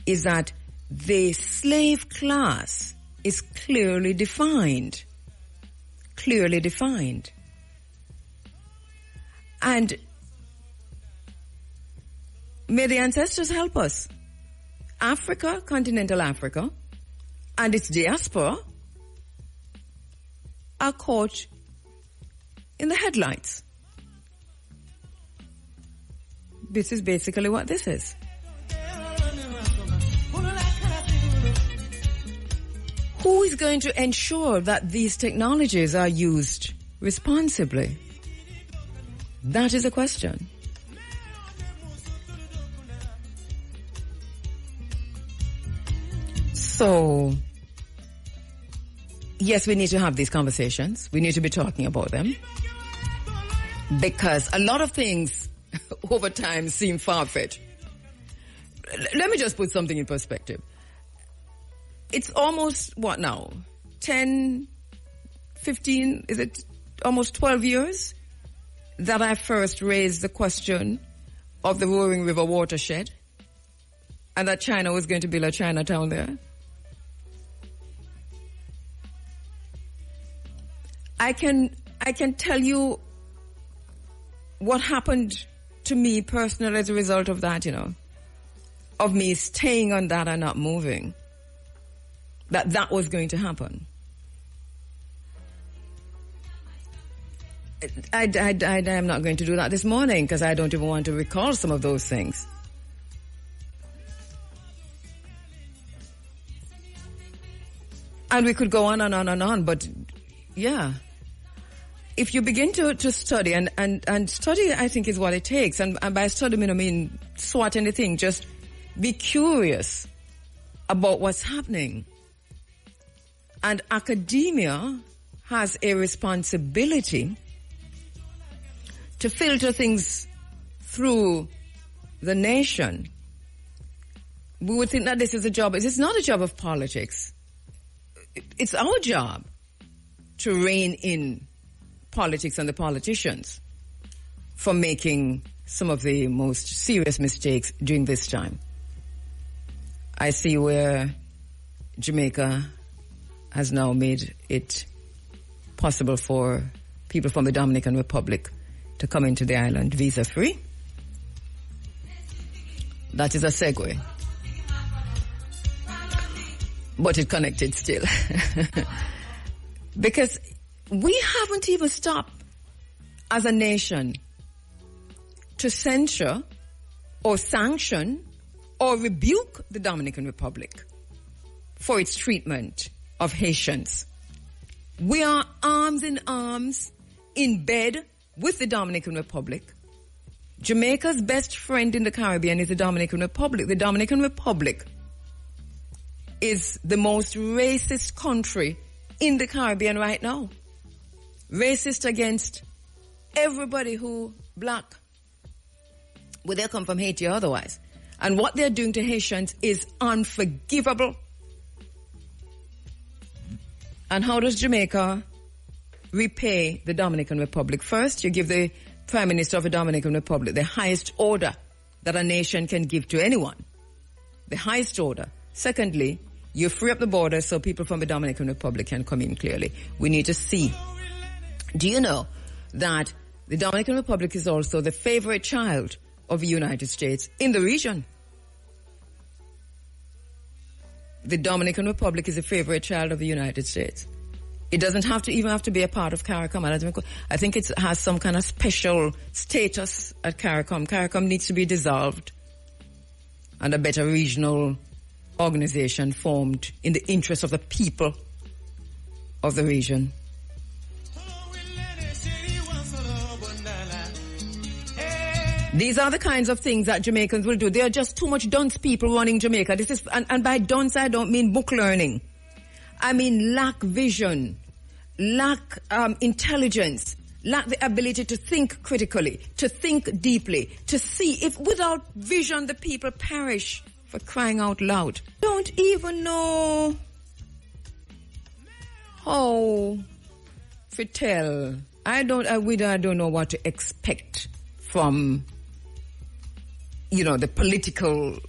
is that the slave class is clearly defined. Clearly defined. And may the ancestors help us. Africa, continental Africa, and its diaspora are caught in the headlights. This is basically what this is. Who is going to ensure that these technologies are used responsibly? That is a question. So, yes, we need to have these conversations. We need to be talking about them. Because a lot of things over time seem far-fetched. Let me just put something in perspective. It's almost, what now? 10, 15, is it almost 12 years that I first raised the question of the Roaring River watershed and that China was going to build a Chinatown there. I can tell you what happened to me personally as a result of that, of me staying on that and not moving. That was going to happen. I am not going to do that this morning because I don't even want to recall some of those things. And we could go on and on and on, but yeah. If you begin to study, and study, I think, is what it takes. And by study, I mean SWAT anything. Just be curious about what's happening. And academia has a responsibility to filter things through the nation. We would think that this is a job. It's not a job of politics. It's our job to rein in politics and the politicians from making some of the most serious mistakes during this time. I see where Jamaica has now made it possible for people from the Dominican Republic to come into the island visa-free. That is a segue. But it connected still. Because we haven't even stopped as a nation to censure or sanction or rebuke the Dominican Republic for its treatment of Haitians. We are arms in arms in bed with the Dominican Republic. Jamaica's best friend in the Caribbean is the Dominican Republic. The Dominican Republic is the most racist country in the Caribbean right now. Racist against everybody who black, whether they come from Haiti or otherwise. And what they're doing to Haitians is unforgivable. And how does Jamaica repay the Dominican Republic. First, you give the Prime Minister of the Dominican Republic the highest order that a nation can give to anyone. The highest order. Secondly, you free up the border so people from the Dominican Republic can come in clearly. We need to see. Do you know that the Dominican Republic is also the favorite child of the United States in the region? The Dominican Republic is a favorite child of the United States. It doesn't have to be a part of CARICOM. I think it has some kind of special status at CARICOM. CARICOM needs to be dissolved and a better regional organization formed in the interest of the people of the region. These are the kinds of things that Jamaicans will do. There are just too much dunce people running Jamaica. This is, and by dunce I don't mean book learning. I mean lack vision, lack intelligence, lack the ability to think critically, to think deeply, to see. If without vision the people perish, for crying out loud. Don't even know how to tell. I don't know what to expect from, the political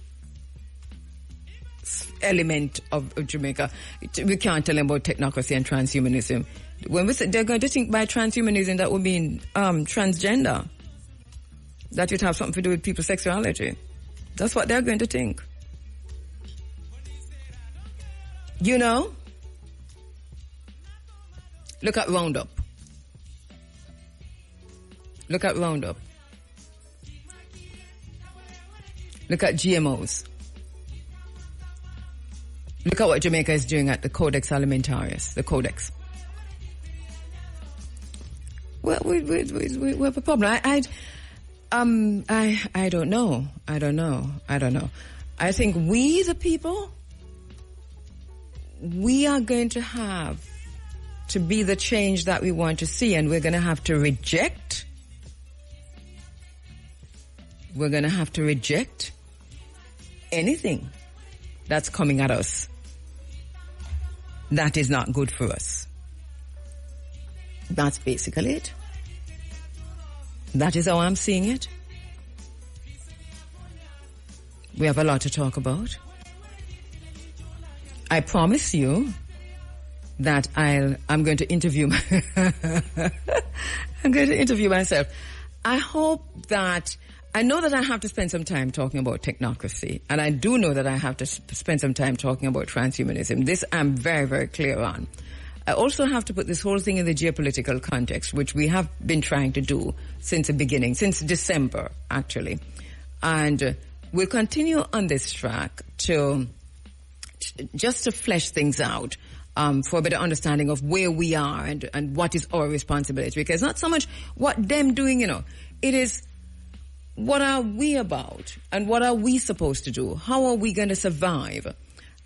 element of Jamaica. We can't tell them about technocracy and transhumanism. When we say they're going to think by transhumanism, that would mean transgender. That would have something to do with people's sexuality. That's what they're going to think. Look at Roundup. Look at Roundup. Look at GMOs. Look at what Jamaica is doing at the Codex Alimentarius, the Codex. Well, we have a problem. I don't know. I think we, the people, we are going to have to be the change that we want to see, and we're going to have to reject. We're going to have to reject anything that's coming at us that is not good for us. That's basically it. That is how I'm seeing it. We have a lot to talk about. I promise you that I'm going to interview I'm going to interview myself. I know that I have to spend some time talking about technocracy, and I do know that I have to spend some time talking about transhumanism. This I'm very, very clear on. I also have to put this whole thing in the geopolitical context, which we have been trying to do since the beginning, since December, actually. And we'll continue on this track just to flesh things out for a better understanding of where we are and what is our responsibility. Because not so much what them doing, it is what are we about and what are we supposed to do? How are we going to survive?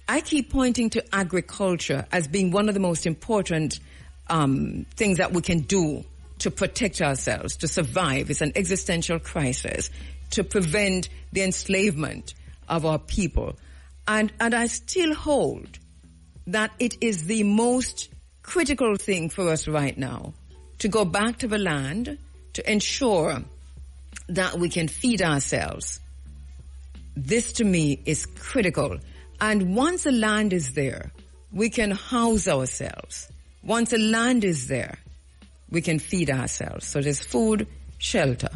I keep pointing to agriculture as being one of the most important things that we can do to protect ourselves, to survive. It's an existential crisis, to prevent the enslavement of our people. And I still hold that it is the most critical thing for us right now to go back to the land, to ensure that we can feed ourselves. This to me is critical. And once the land is there, we can house ourselves. Once the land is there, we can feed ourselves. So there's food, shelter.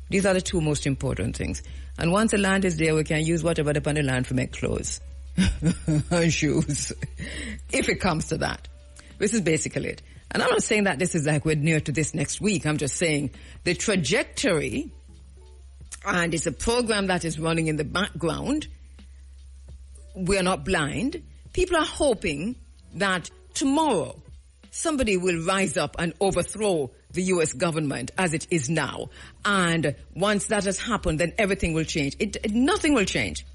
These are the two most important things. And once the land is there, we can use whatever upon the land to make clothes and shoes, if it comes to that. This is basically it. And I'm not saying that this is like we're near to this next week. I'm just saying the trajectory, and it's a program that is running in the background. We're not blind. People are hoping that tomorrow somebody will rise up and overthrow the U.S. government as it is now. And once that has happened, then everything will change. Nothing will change.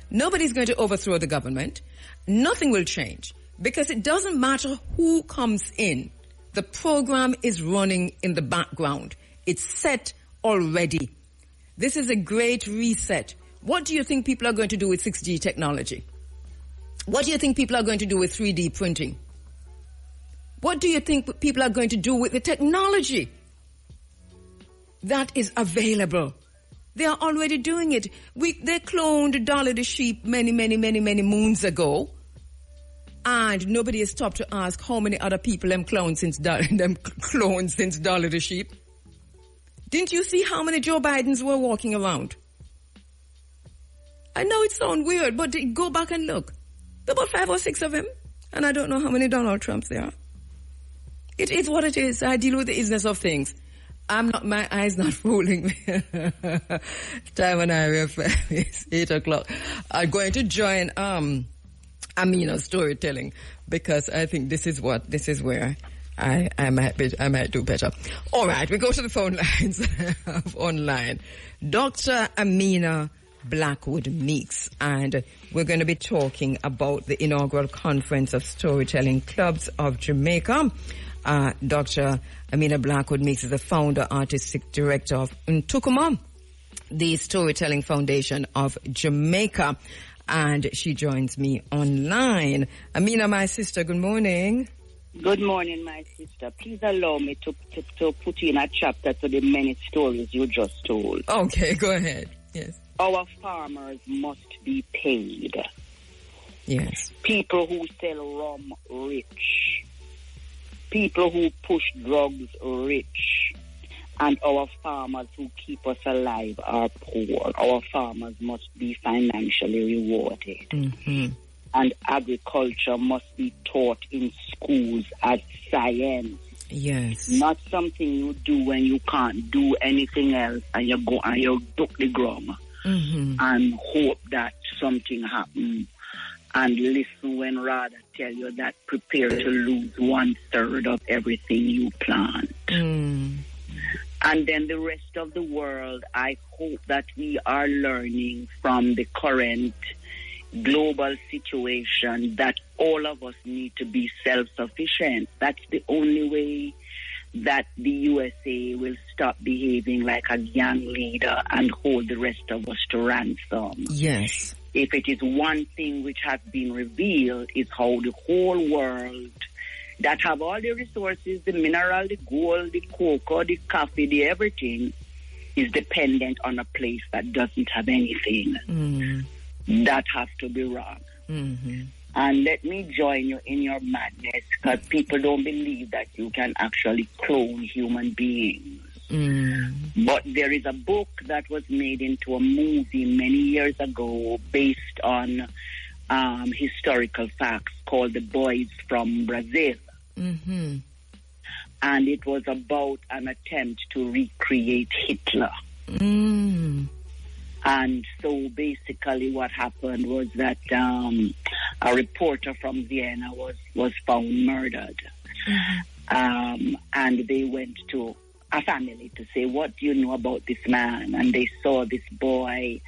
Nobody's going to overthrow the government. Nothing will change. Because it doesn't matter who comes in. The program is running in the background. It's set already. This is a great reset. What do you think people are going to do with 6G technology? What do you think people are going to do with 3D printing? What do you think people are going to do with the technology that is available? They are already doing it. They cloned Dolly the sheep many moons ago. And nobody has stopped to ask how many other people them cloned since Dolly the sheep. Didn't you see how many Joe Bidens were walking around? I know it sounds weird, but go back and look. There were 5 or 6 of them. And I don't know how many Donald Trumps there are. It is what it is. I deal with the business of things. My eyes not fooling me. Time and I is 8 o'clock. I'm going to join Amina's storytelling because I think this is where I might do better. All right, we go to the phone lines online. Dr. Amina Blackwood Meeks, and we're going to be talking about the inaugural conference of storytelling clubs of Jamaica. Dr. Amina Blackwood Meeks is the founder, artistic director of Ntukuma, the Storytelling Foundation of Jamaica, and she joins me online. Amina, my sister, good morning. Good morning, my sister. Please allow me to put in a chapter to the many stories you just told. Okay, go ahead. Yes. Our farmers must be paid. Yes. People who sell rum, rich. People who push drugs, rich. And our farmers who keep us alive are poor. Our farmers must be financially rewarded. Mm-hmm. And agriculture must be taught in schools as science. Yes. Not something you do when you can't do anything else and you go and you duck the ground and hope that something happens. And listen when rather tell you that prepare to lose 1/3 of everything you plant. And then the rest of the world, I hope that we are learning from the current global situation that all of us need to be self-sufficient. That's the only way that the USA will stop behaving like a gang leader and hold the rest of us to ransom. Yes. If it is one thing which has been revealed is how the whole world that have all the resources, the mineral, the gold, the cocoa, the coffee, the everything, is dependent on a place that doesn't have anything. That has to be wrong. And let me join you in your madness because people don't believe that you can actually clone human beings. But there is a book that was made into a movie many years ago based on historical facts called The Boys from Brazil. And it was about an attempt to recreate Hitler. And so basically what happened was that a reporter from Vienna was found murdered. And they went to a family to say, what do you know about this man? And they saw this boy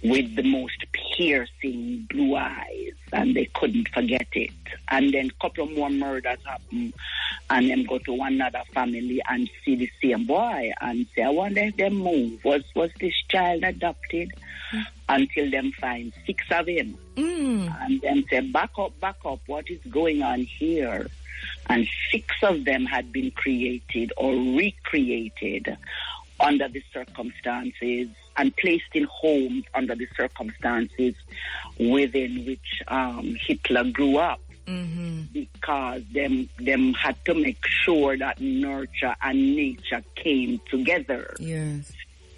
with the most piercing blue eyes, and they couldn't forget it. And then a couple more murders happened, and then go to another family and see the same boy and say, I wonder if they move. Was this child adopted? Until them find 6 of him. And then say, back up, what is going on here? And 6 of them had been created or recreated under the circumstances and placed in homes under the circumstances within which Hitler grew up. Because them had to make sure that nurture and nature came together. Yes.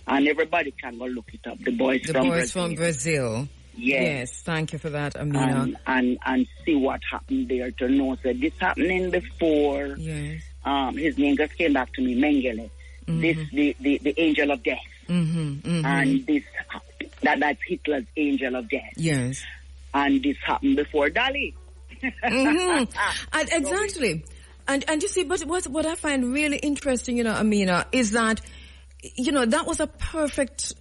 And everybody can go look it up. The Boys from Brazil. Yes, thank you for that, Amina. And see what happened there to know that this happening before. Yes. His name just came back to me, Mengele. This the angel of death. And this that's Hitler's angel of death. Yes. And this happened before Dali. And exactly. And you see, but what I find really interesting, Amina, is that, that was a perfect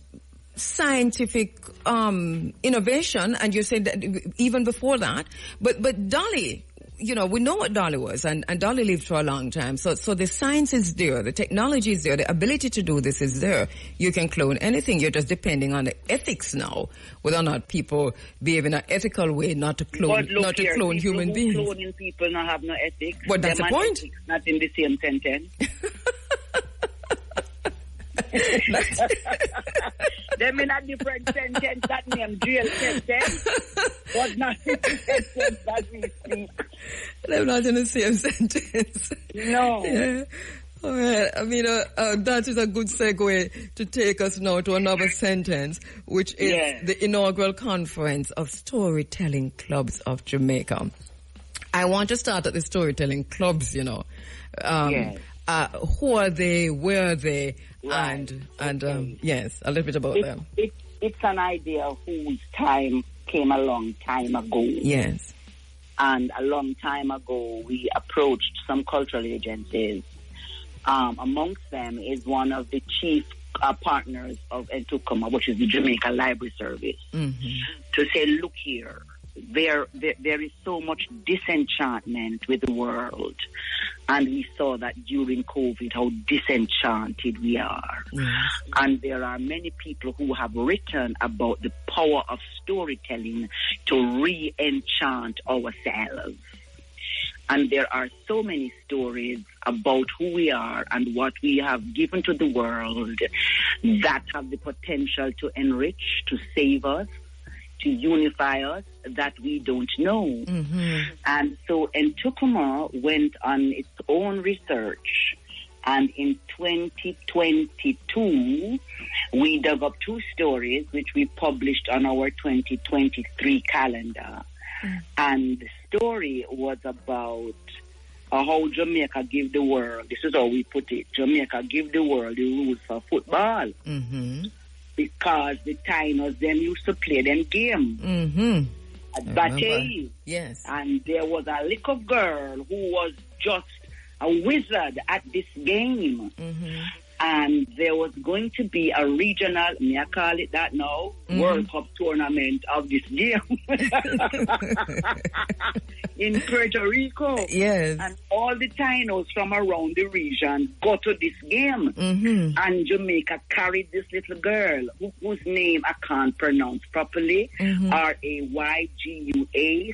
scientific innovation, and you said that even before that. But Dolly, we know what Dolly was, and Dolly lived for a long time. So the science is there, the technology is there, the ability to do this is there. You can clone anything. You're just depending on the ethics now, whether or not people behave in an ethical way, not to clone human beings. Cloning people not have no ethics. But that's the point. Ethics, not in the same sentence. Them in a different sentence that name jail sentence, but not in the sentence that we speak. They're not in the same sentence. No. Yeah. All right. I mean, that is a good segue to take us now to another sentence, which is the inaugural conference of storytelling clubs of Jamaica. I want to start at the storytelling clubs, Who are they? Where are they? Right. And yes, a little bit about them. It's an idea whose time came a long time ago. Yes. And a long time ago, we approached some cultural agencies. Amongst them is one of the chief partners of Entukuma, which is the Jamaica Library Service, to say, look here, there is so much disenchantment with the world. And we saw that during COVID, how disenchanted we are. Yes. And there are many people who have written about the power of storytelling to re-enchant ourselves. And there are so many stories about who we are and what we have given to the world that have the potential to enrich, to save us, to unify us, that we don't know. And so Entukuma went on its own research, and in 2022 we dug up 2 stories which we published on our 2023 calendar. And the story was about how Jamaica give the world, this is how we put it, Jamaica give the world the rules for football. Because the Taínos then used to play them game. At Batay. Yes. And there was a little girl who was just a wizard at this game. And there was going to be a regional, may I call it that now, World Cup tournament of this game in Puerto Rico. Yes. And all the Tainos from around the region go to this game. And Jamaica carried this little girl whose name I can't pronounce properly, Raygua.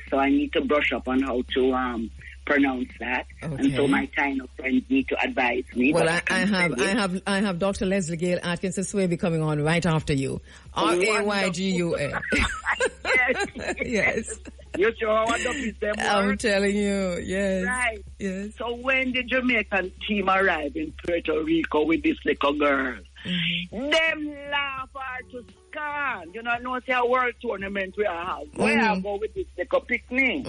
So I need to brush up on how to pronounce that, and so my Taino friends need to advise me. Well, I have Dr. Leslie Gale Atkinson Swaby coming on right after you. Raygua. Yes. You sure how is them I'm telling you, yes. Right. Yes. So when the Jamaican team arrived in Puerto Rico with this little girl, them laugh her to scan. You know, I know it's a world tournament we have. Where I go with this little picnic.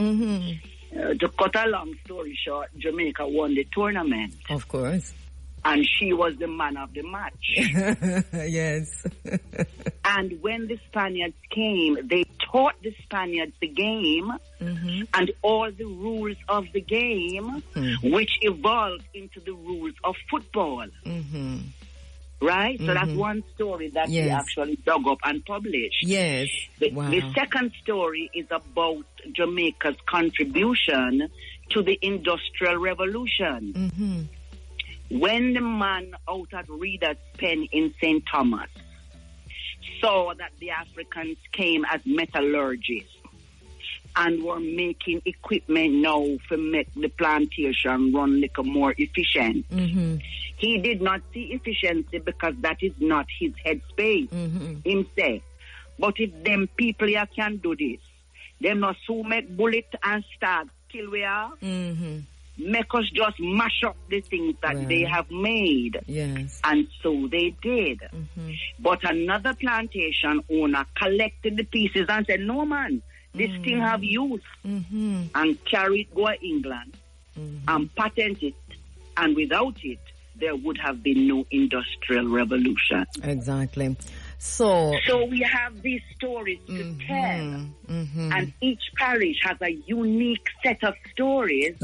To cut a long story short, Jamaica won the tournament. Of course. And she was the man of the match. Yes. And when the Spaniards came, they taught the Spaniards the game and all the rules of the game, which evolved into the rules of football. Right? So that's one story that we actually dug up and published. Yes. The second story is about Jamaica's contribution to the Industrial Revolution. When the man out at Reader's Pen in St. Thomas saw that the Africans came as metallurgists and were making equipment now to make the plantation run like a more efficient. He did not see efficiency because that is not his headspace. Him say, but if them people here can do this, them not so make bullet and start kill we are. Make us just mash up the things that they have made. Yes. And so they did. But another plantation owner collected the pieces and said, no man, this thing have use. And carry it go to England and patent it. And without it, there would have been no industrial revolution. Exactly. So we have these stories to tell. And each parish has a unique set of stories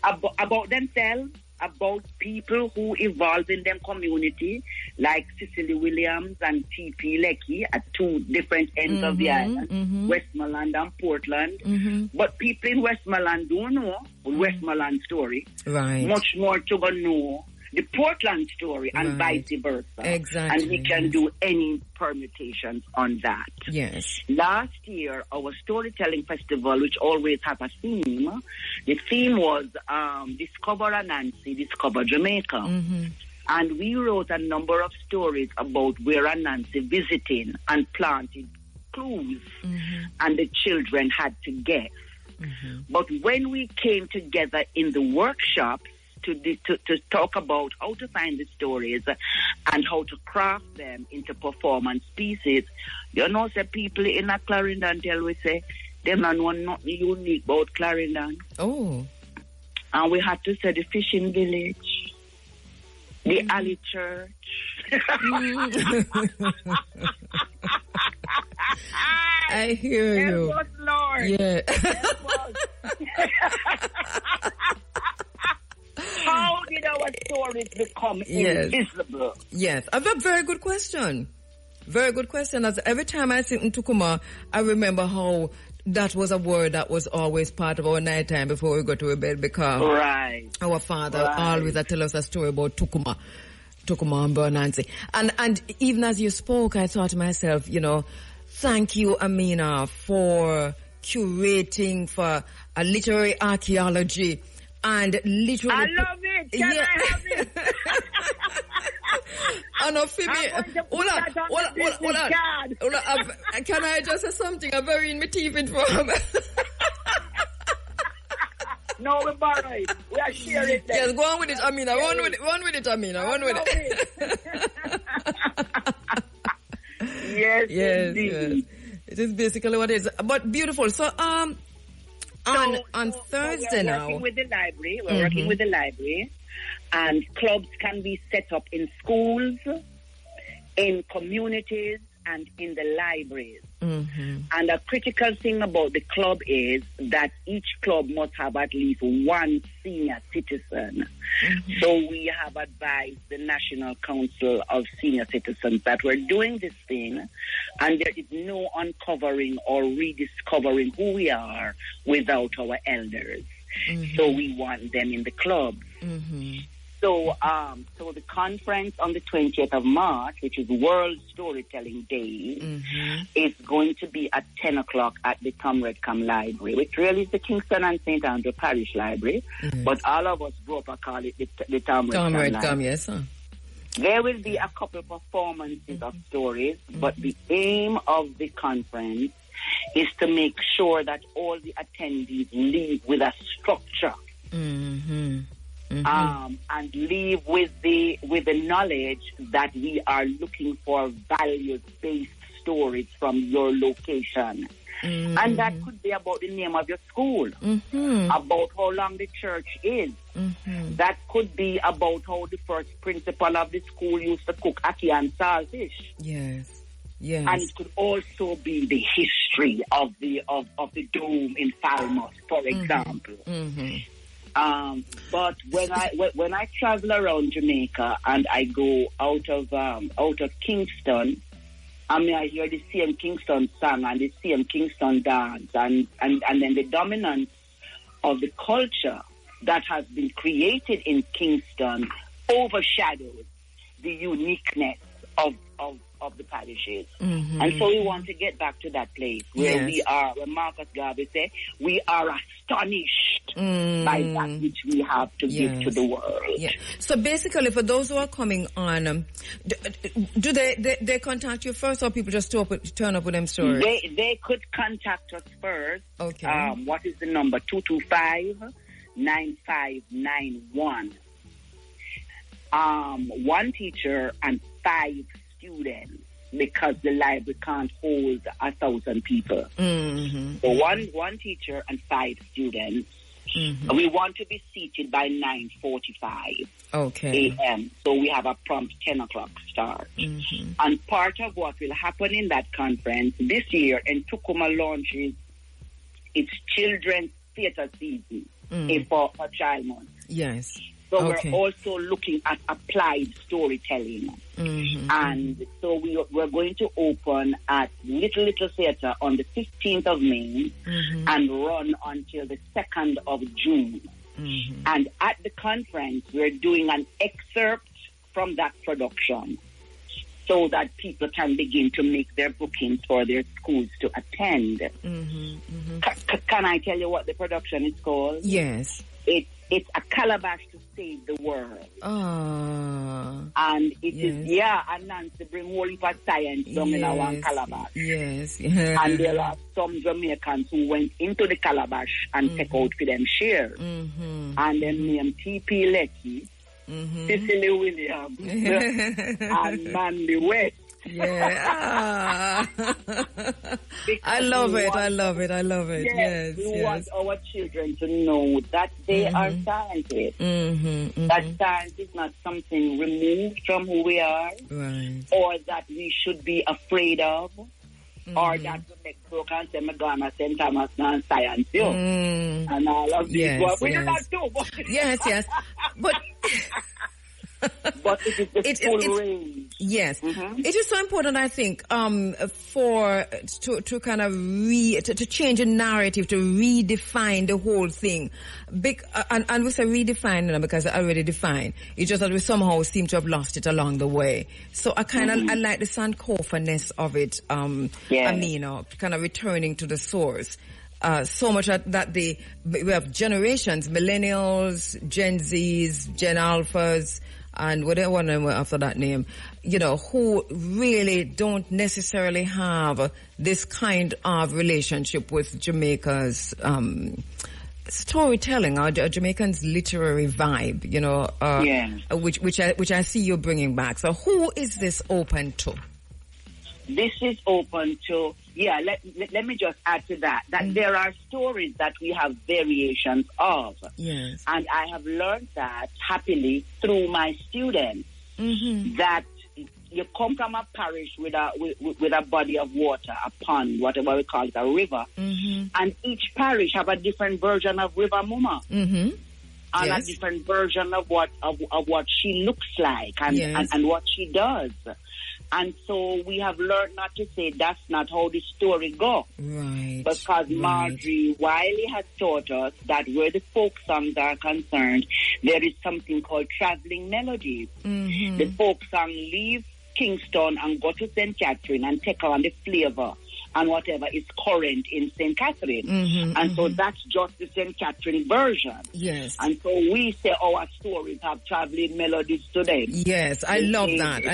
about themselves, about people who evolve in their community, like Cicely Williams and T.P. Lecky at two different ends of the island, Westmoreland and Portland. But people in Westmoreland don't know Westmoreland story. Right. Much more to go know the Portland story and vice versa. Exactly. And we can do any permutations on that. Yes. Last year, our storytelling festival, which always have a theme, the theme was Discover Anansi, Discover Jamaica. And we wrote a number of stories about where Anansi visiting and planted clues, and the children had to guess. But when we came together in the workshop to talk about how to find the stories and how to craft them into performance pieces, you know, say people in a Clarendon tell we say, them not know nothing unique about Clarendon. Oh. And we had to say the fishing village, the alley church. I hear you. Help us, Lord. Yeah. Help us. How did our stories become invisible? Yes, a very good question. Very good question. As every time I sit in Tukuma, I remember how that was a word that was always part of our nighttime before we go to bed, because our father always tell us a story about Tukuma and Bernancy. And even as you spoke, I thought to myself, you know, thank you, Amina, for curating for a literary archaeology and literally. I love it. Can I have it? Oh no, Phoebe. Can I just say something? A very intimate form. No, we borrow it. We are sharing it. Yes, go on with it, Amina. Run with it, Amina. Run with it. Yes. It is basically what it is. But beautiful. So, on Thursday now. We're working with the library. And clubs can be set up in schools, in communities, and in the libraries. And a critical thing about the club is that each club must have at least one senior citizen. So we have advised the National Council of Senior Citizens that we're doing this thing, and there is no uncovering or rediscovering who we are without our elders. So we want them in the club. So the conference on the 20th of March, which is World Storytelling Day, is going to be at 10 o'clock at the Tom Redcom Library, which really is the Kingston and St. Andrew Parish Library, but all of us grew up and call it the Tom Redcom Library. Yes, sir. There will be a couple of performances of stories, but the aim of the conference is to make sure that all the attendees leave with a structure. And leave with the knowledge that we are looking for values-based stories from your location. And that could be about the name of your school, about how long the church is. That could be about how the first principal of the school used to cook ackee and saltfish. Yes. And it could also be the history of the dome in Falmouth, for example. But when I travel around Jamaica and I go out of Kingston, I mean, I hear the same Kingston song and the same Kingston dance, and then the dominance of the culture that has been created in Kingston overshadows the uniqueness of the parishes. And so we want to get back to that place where we are, where Marcus Garvey said, we are astonished by that which we have to give to the world. So basically, for those who are coming on, do they contact you first, or people just turn up with them stories? They could contact us first. Okay. What is the number? 225-9591. One teacher and 5 students, because the library can't hold 1,000 people. So one teacher and 5 students. We want to be seated by 9:45 a.m. So we have a prompt 10 o'clock start. And part of what will happen in that conference this year, and Tukuma launches its children's theater season for Child Month. Yes. So Okay. we're also looking at applied storytelling. And so we're going to open at Little Theatre on the 15th of May and run until the 2nd of June. And at the conference, we're doing an excerpt from that production so that people can begin to make their bookings for their schools to attend. Can I tell you what the production is called? Yes. It's a calabash to save the world. And it is, and Nancy bring whole heap of science down in our one calabash. Yes. And there are some Jamaicans who went into the calabash and take out for them share. And then named T.P. Leckie, Cicely Williams, and Mandy West. Yeah. I love it. Yes. We want our children to know that they are scientists. That science is not something removed from who we are, or that we should be afraid of, or that the next book can say, Madonna, St. Thomas, and science, and all of these. Yes, We do not do. Yes. But it is the full range. Yes. It is so important, I think, to kind of to change a narrative, to redefine the whole thing. And we say redefine because I already defined. It's just that we somehow seem to have lost it along the way. So I kind of I like the Sankofa-ness of it. Kind of returning to the source. So much that we have generations, millennials, Gen Zs, Gen Alphas, and whatever one after that name, who really don't necessarily have this kind of relationship with Jamaica's storytelling or Jamaican's literary vibe, which I see you bringing back. So who is this open to? This is open to, let me just add to that there are stories that we have variations of. Yes. And I have learned that happily through my students, that you come from a parish with a body of water, a pond, whatever we call it, a river, and each parish have a different version of River Muma. And a different version of what she looks like and what she does. And so we have learned not to say that's not how the story goes. Right. Because Marjorie Wiley has taught us that where the folk songs are concerned, there is something called traveling melodies. The folk song leaves Kingston and go to St. Catherine and take on the flavor and whatever is current in St. Catherine. And so that's just the St. Catherine version. Yes. And so we say our stories have traveling melodies today. Yes, I love that.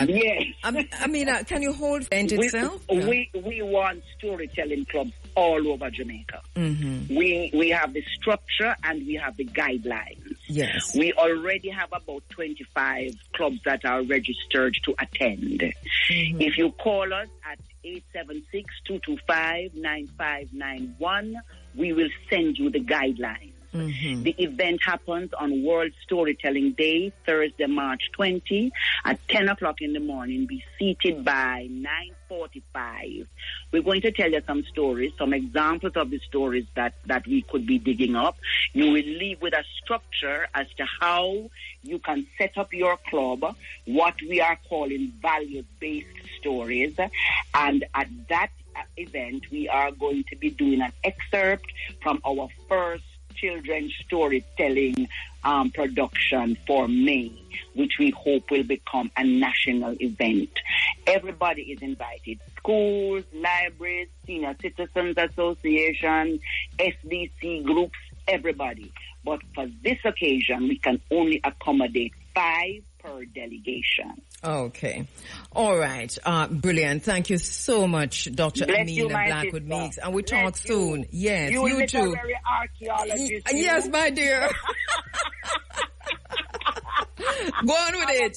Yes. I mean, can you hold event itself? We want storytelling clubs all over Jamaica. We have the structure and we have the guidelines. Yes. We already have about 25 clubs that are registered to attend. If you call us at 876-225-9591, we will send you the guidelines. The event happens on World Storytelling Day, Thursday, March 20, at 10 o'clock in the morning. Be seated by 9:45. We're going to tell you some stories, some examples of the stories that we could be digging up. You will leave with a structure as to how you can set up your club, what we are calling values-based stories. And at that event, we are going to be doing an excerpt from our first children's storytelling production for May, which we hope will become a national event. Everybody is invited. Schools, libraries, senior citizens association, SDC groups, everybody. But for this occasion, we can only accommodate 5 per delegation. Okay. All right. Brilliant. Thank you so much, Dr. Amina Blackwood Meeks. And we talk soon. Yes, you too. Yes, my dear. Go on with it.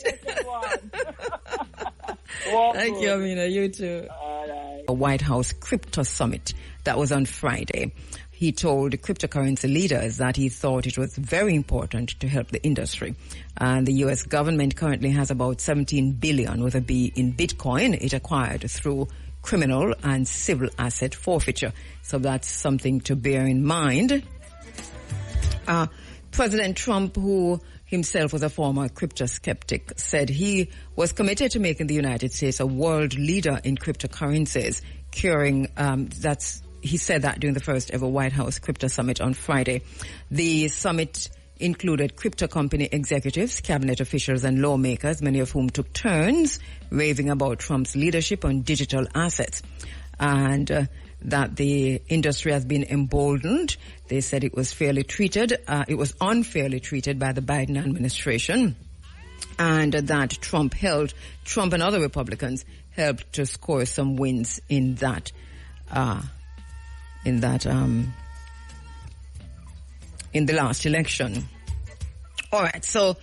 Thank you, Amina. You too. A White House Crypto Summit that was on Friday. He told the cryptocurrency leaders that he thought it was very important to help the industry. And the U.S. government currently has about $17 billion with a B in Bitcoin it acquired through criminal and civil asset forfeiture. So that's something to bear in mind. President Trump, who himself was a former crypto skeptic, said he was committed to making the United States a world leader in cryptocurrencies, he said that during the first ever White House Crypto Summit on Friday. The summit included crypto company executives, cabinet officials, and lawmakers, many of whom took turns raving about Trump's leadership on digital assets, and that the industry has been emboldened. They said it was unfairly treated by the Biden administration, and that Trump and other Republicans helped to score some wins in the last election. All right, so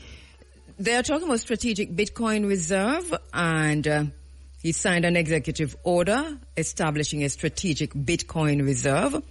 they're talking about strategic Bitcoin reserve, and he signed an executive order establishing a strategic Bitcoin reserve.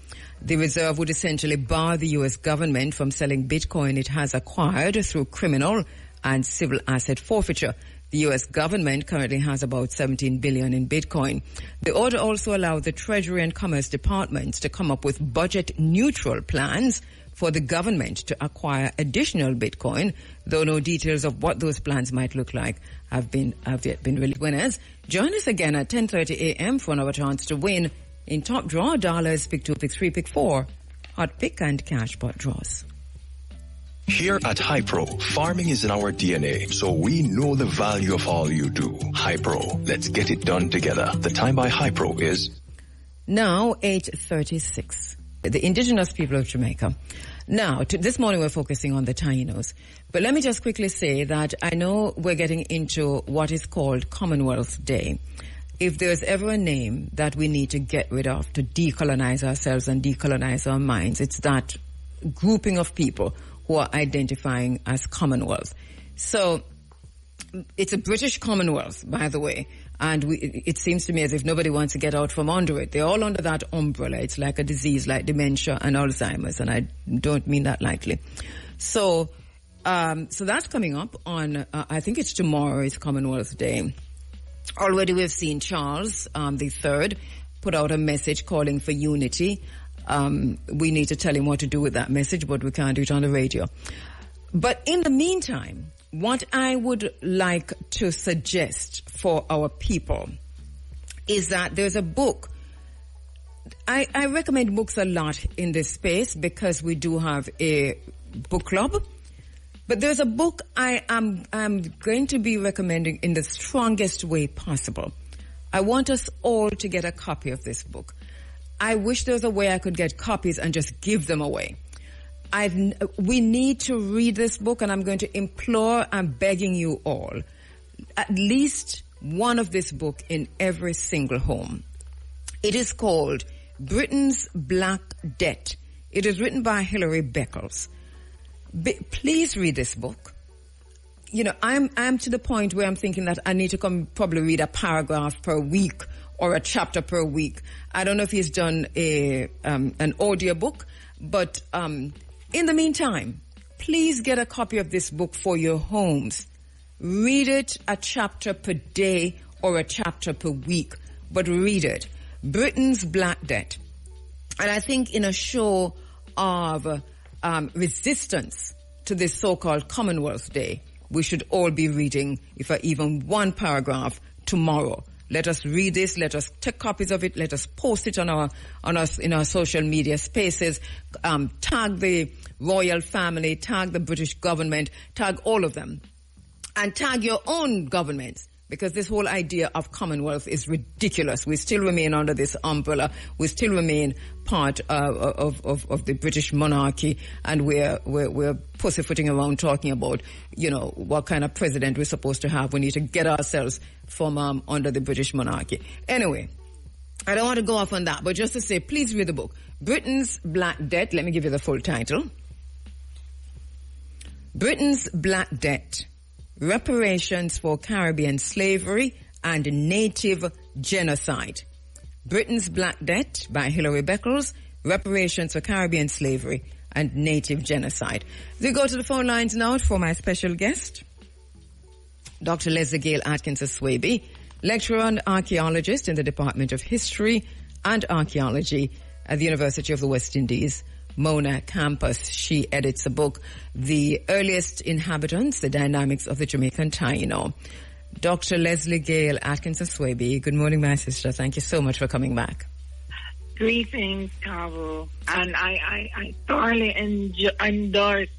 The reserve would essentially bar the U.S. government from selling Bitcoin it has acquired through criminal and civil asset forfeiture. The U.S. government currently has about $17 billion in Bitcoin. The order also allowed the Treasury and Commerce departments to come up with budget-neutral plans for the government to acquire additional Bitcoin, though no details of what those plans might look like have yet been released. Winners, join us again at 10:30 a.m. for another chance to win in Top Draw, dollars, pick 2, pick 3, pick 4, hot pick and cash pot draws. Here at HiPro, farming is in our DNA, so we know the value of all you do. HiPro, let's get it done together. The time by HiPro is now 8:36. The indigenous people of Jamaica. Now, this morning we're focusing on the Tainos. But let me just quickly say that I know we're getting into what is called Commonwealth Day. If there's ever a name that we need to get rid of to decolonize ourselves and decolonize our minds, it's that grouping of people who are identifying as Commonwealth. So it's a British Commonwealth, by the way, and it seems to me as if nobody wants to get out from under it. They're all under that umbrella. It's like a disease like dementia and Alzheimer's, and I don't mean that lightly. So that's coming up on, I think it's tomorrow, is Commonwealth Day. Already we've seen Charles III put out a message calling for unity. We need to tell him what to do with that message, but we can't do it on the radio. But in the meantime, what I would like to suggest for our people is that there's a book. I recommend books a lot in this space because we do have a book club. But there's a book I'm going to be recommending in the strongest way possible. I want us all to get a copy of this book. I wish there was a way I could get copies and just give them away. We need to read this book, and I'm going to implore, I'm begging you all, at least one of this book in every single home. It is called Britain's Black Debt. It is written by Hilary Beckles. Please read this book. You know, I'm to the point where I'm thinking that I need to probably read a paragraph per week or a chapter per week. I don't know if he's done an audio book, but in the meantime, please get a copy of this book for your homes. Read it a chapter per day or a chapter per week, but read it. Britain's Black Debt. And I think in a show of resistance to this so-called Commonwealth Day, we should all be reading, if even one paragraph, tomorrow. Let us read this. Let us take copies of it. Let us post it in our social media spaces. Tag the royal family. Tag the British government. Tag all of them, and tag your own governments. Because this whole idea of Commonwealth is ridiculous. We still remain under this umbrella. We still remain part of the British monarchy, and we're pussyfooting around talking about, you know, what kind of president we're supposed to have. We need to get ourselves from under the British monarchy. Anyway, I don't want to go off on that, but just to say, please read the book, Britain's Black Debt. Let me give you the full title. Britain's Black Debt: Reparations for Caribbean Slavery and Native Genocide. Britain's Black Debt by Hilary Beckles, Reparations for Caribbean Slavery and Native Genocide. We go to the phone lines now for my special guest, Dr. Leslie Gale Atkinson-Swaby, lecturer and archaeologist in the Department of History and Archaeology at the University of the West Indies, Mona Campus. She edits a book, The Earliest Inhabitants, The Dynamics of the Jamaican Taino. Dr. Leslie Gale Atkinson-Swaby, good morning, my sister. Thank you so much for coming back. Greetings, Kabu. And I thoroughly endorse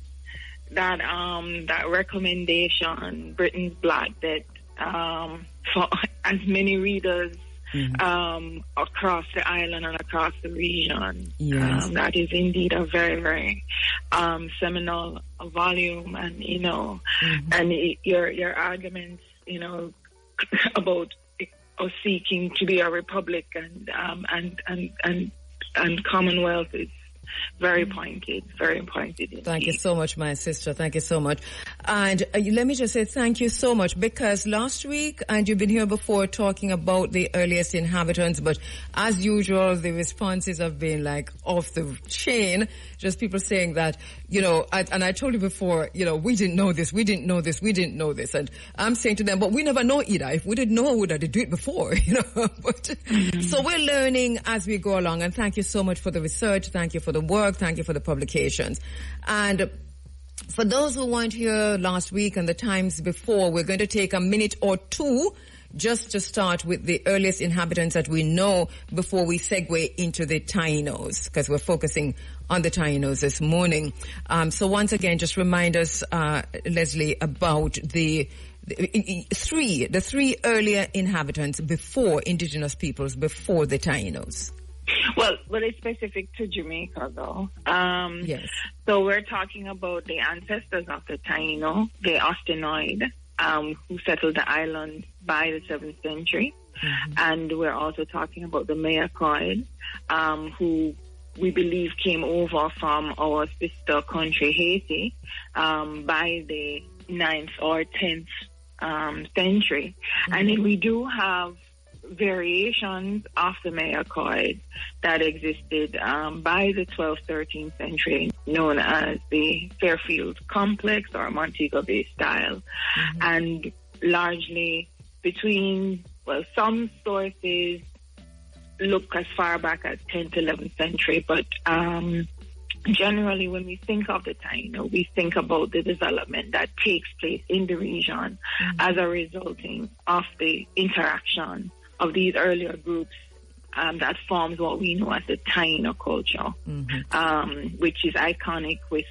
that recommendation, Britain's Black, that for as many readers across the island and across the region. Yes. That is indeed a very, very seminal volume, and and your arguments, about us seeking to be a republic and Commonwealth is very pointed, very pointed indeed. Thank you so much, my sister. Thank you so much. And let me just say thank you so much, because last week, and you've been here before talking about the earliest inhabitants, but as usual, the responses have been like off the chain. Just people saying that, and I told you before, we didn't know this, we didn't know this, we didn't know this. And I'm saying to them, but we never know either. If we didn't know, we would have do it before, But, So we're learning as we go along. And thank you so much for the research. Thank you for the work. Thank you for the publications. And for those who weren't here last week and the times before, we're going to take a minute or two just to start with the earliest inhabitants that we know before we segue into the Tainos, because we're focusing on the Tainos this morning. So once again, just remind us, Leslie, about the three earlier inhabitants before indigenous peoples, before the Tainos. Well, it's specific to Jamaica, though. Yes. So we're talking about the ancestors of the Taino, the Ostinoid, who settled the island by the 7th century. Mm-hmm. And we're also talking about the Mayakoid, who we believe came over from our sister country, Haiti, by the 9th or 10th century. Mm-hmm. And then we do have variations of the Mayakoid that existed by the 12th, 13th century, known as the Fairfield Complex or Montego Bay style. Mm-hmm. And largely some sources look as far back as 10th, 11th century, but generally when we think of the Taino, we think about the development that takes place in the region as a resulting of the interaction of these earlier groups that forms what we know as the Taino culture, which is iconic with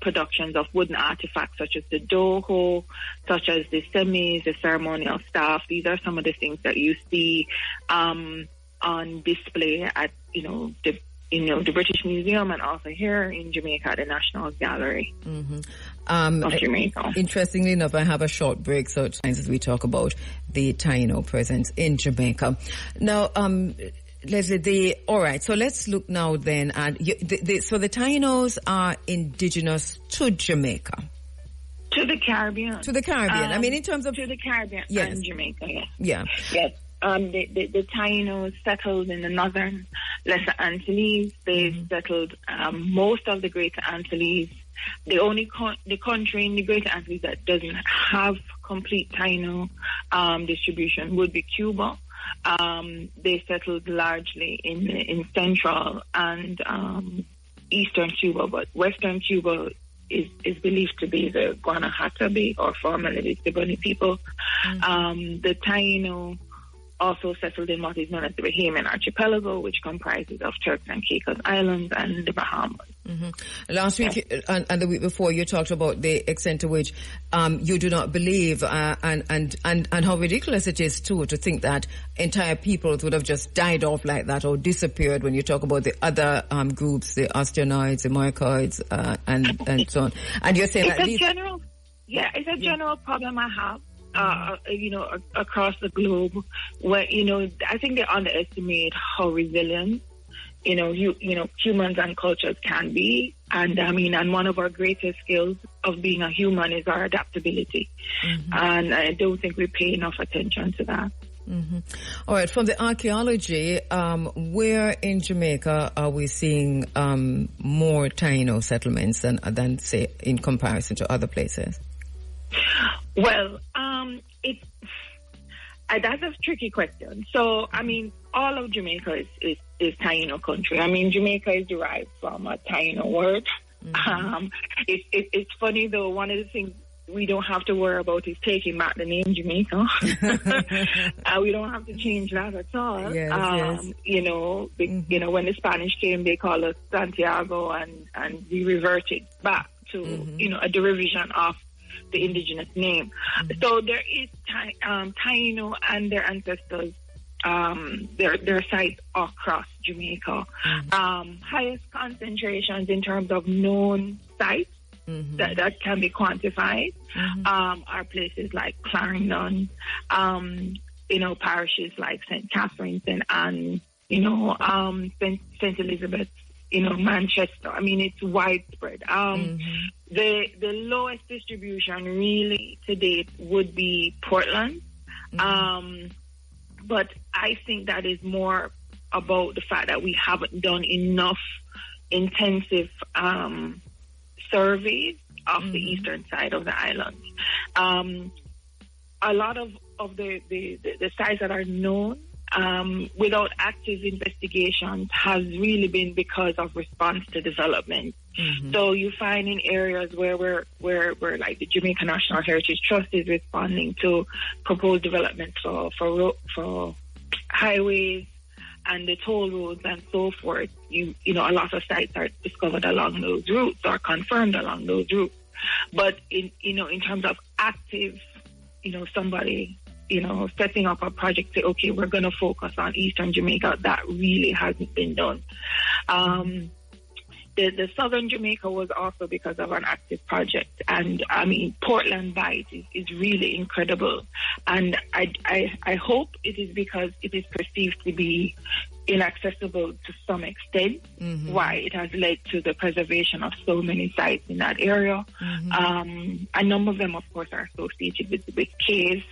productions of wooden artifacts such as the doho, such as the semis, the ceremonial staff. These are some of the things that you see on display at the British Museum and also here in Jamaica at the National Gallery of Jamaica. Interestingly enough, I have a short break, so it's nice as we talk about the Taino presence in Jamaica. Now, Leslie, all right, so let's look now then at, so the Tainos are indigenous to Jamaica. To the Caribbean. To the Caribbean. I mean, in terms of... To the Caribbean and Jamaica, yes. Yeah. Yes. The Tainos settled in the northern Lesser Antilles. They settled most of the Greater Antilles. The only the country in the Greater Antilles that doesn't have complete Taino distribution would be Cuba. They settled largely in central and eastern Cuba, but western Cuba is believed to be the Guanahatabey, or formerly the Siboney people. The Taino also settled in what is known as the Bahamian Archipelago, which comprises of Turks and Caicos Islands and the Bahamas. Last week and the week before, you talked about the extent to which you do not believe, and how ridiculous it is too to think that entire peoples would have just died off like that or disappeared. When you talk about the other groups, the Ostinoids, the Mayakoids, and so on, and you're saying it's a general problem I have. Across the globe, where I think they underestimate how resilient humans and cultures can be, and one of our greatest skills of being a human is our adaptability, and I don't think we pay enough attention to that. All right, from the archaeology, where in Jamaica are we seeing more Taino settlements than say in comparison to other places? Well, That's a tricky question. So, I mean, all of Jamaica is Taino country. I mean, Jamaica is derived from a Taino word. It's funny, though, one of the things we don't have to worry about is taking back the name Jamaica. We don't have to change that at all. Yes. You know, when the Spanish came, they called us Santiago, and we reverted back to, a derivation of the indigenous name. So there is Taino and their ancestors, their sites across Jamaica. Highest concentrations in terms of known sites that can be quantified are places like Clarendon, parishes like St. Catherine's and Anne, St. Elizabeth, Manchester. I mean, it's widespread. The lowest distribution really to date would be Portland. But I think that is more about the fact that we haven't done enough intensive surveys of the eastern side of the island. A lot of the sites that are known without active investigations has really been because of response to development. So you find in areas where like the Jamaica National Heritage Trust is responding to proposed development for highways and the toll roads and so forth, a lot of sites are discovered along those routes or confirmed along those routes. But in terms of active, somebody, setting up a project, say, okay, we're going to focus on Eastern Jamaica, that really hasn't been done. The Southern Jamaica was also because of an active project. And I mean, Portland Bight is really incredible. And I hope it is because it is perceived to be inaccessible to some extent, why it has led to the preservation of so many sites in that area. A number of them, of course, are associated with caves.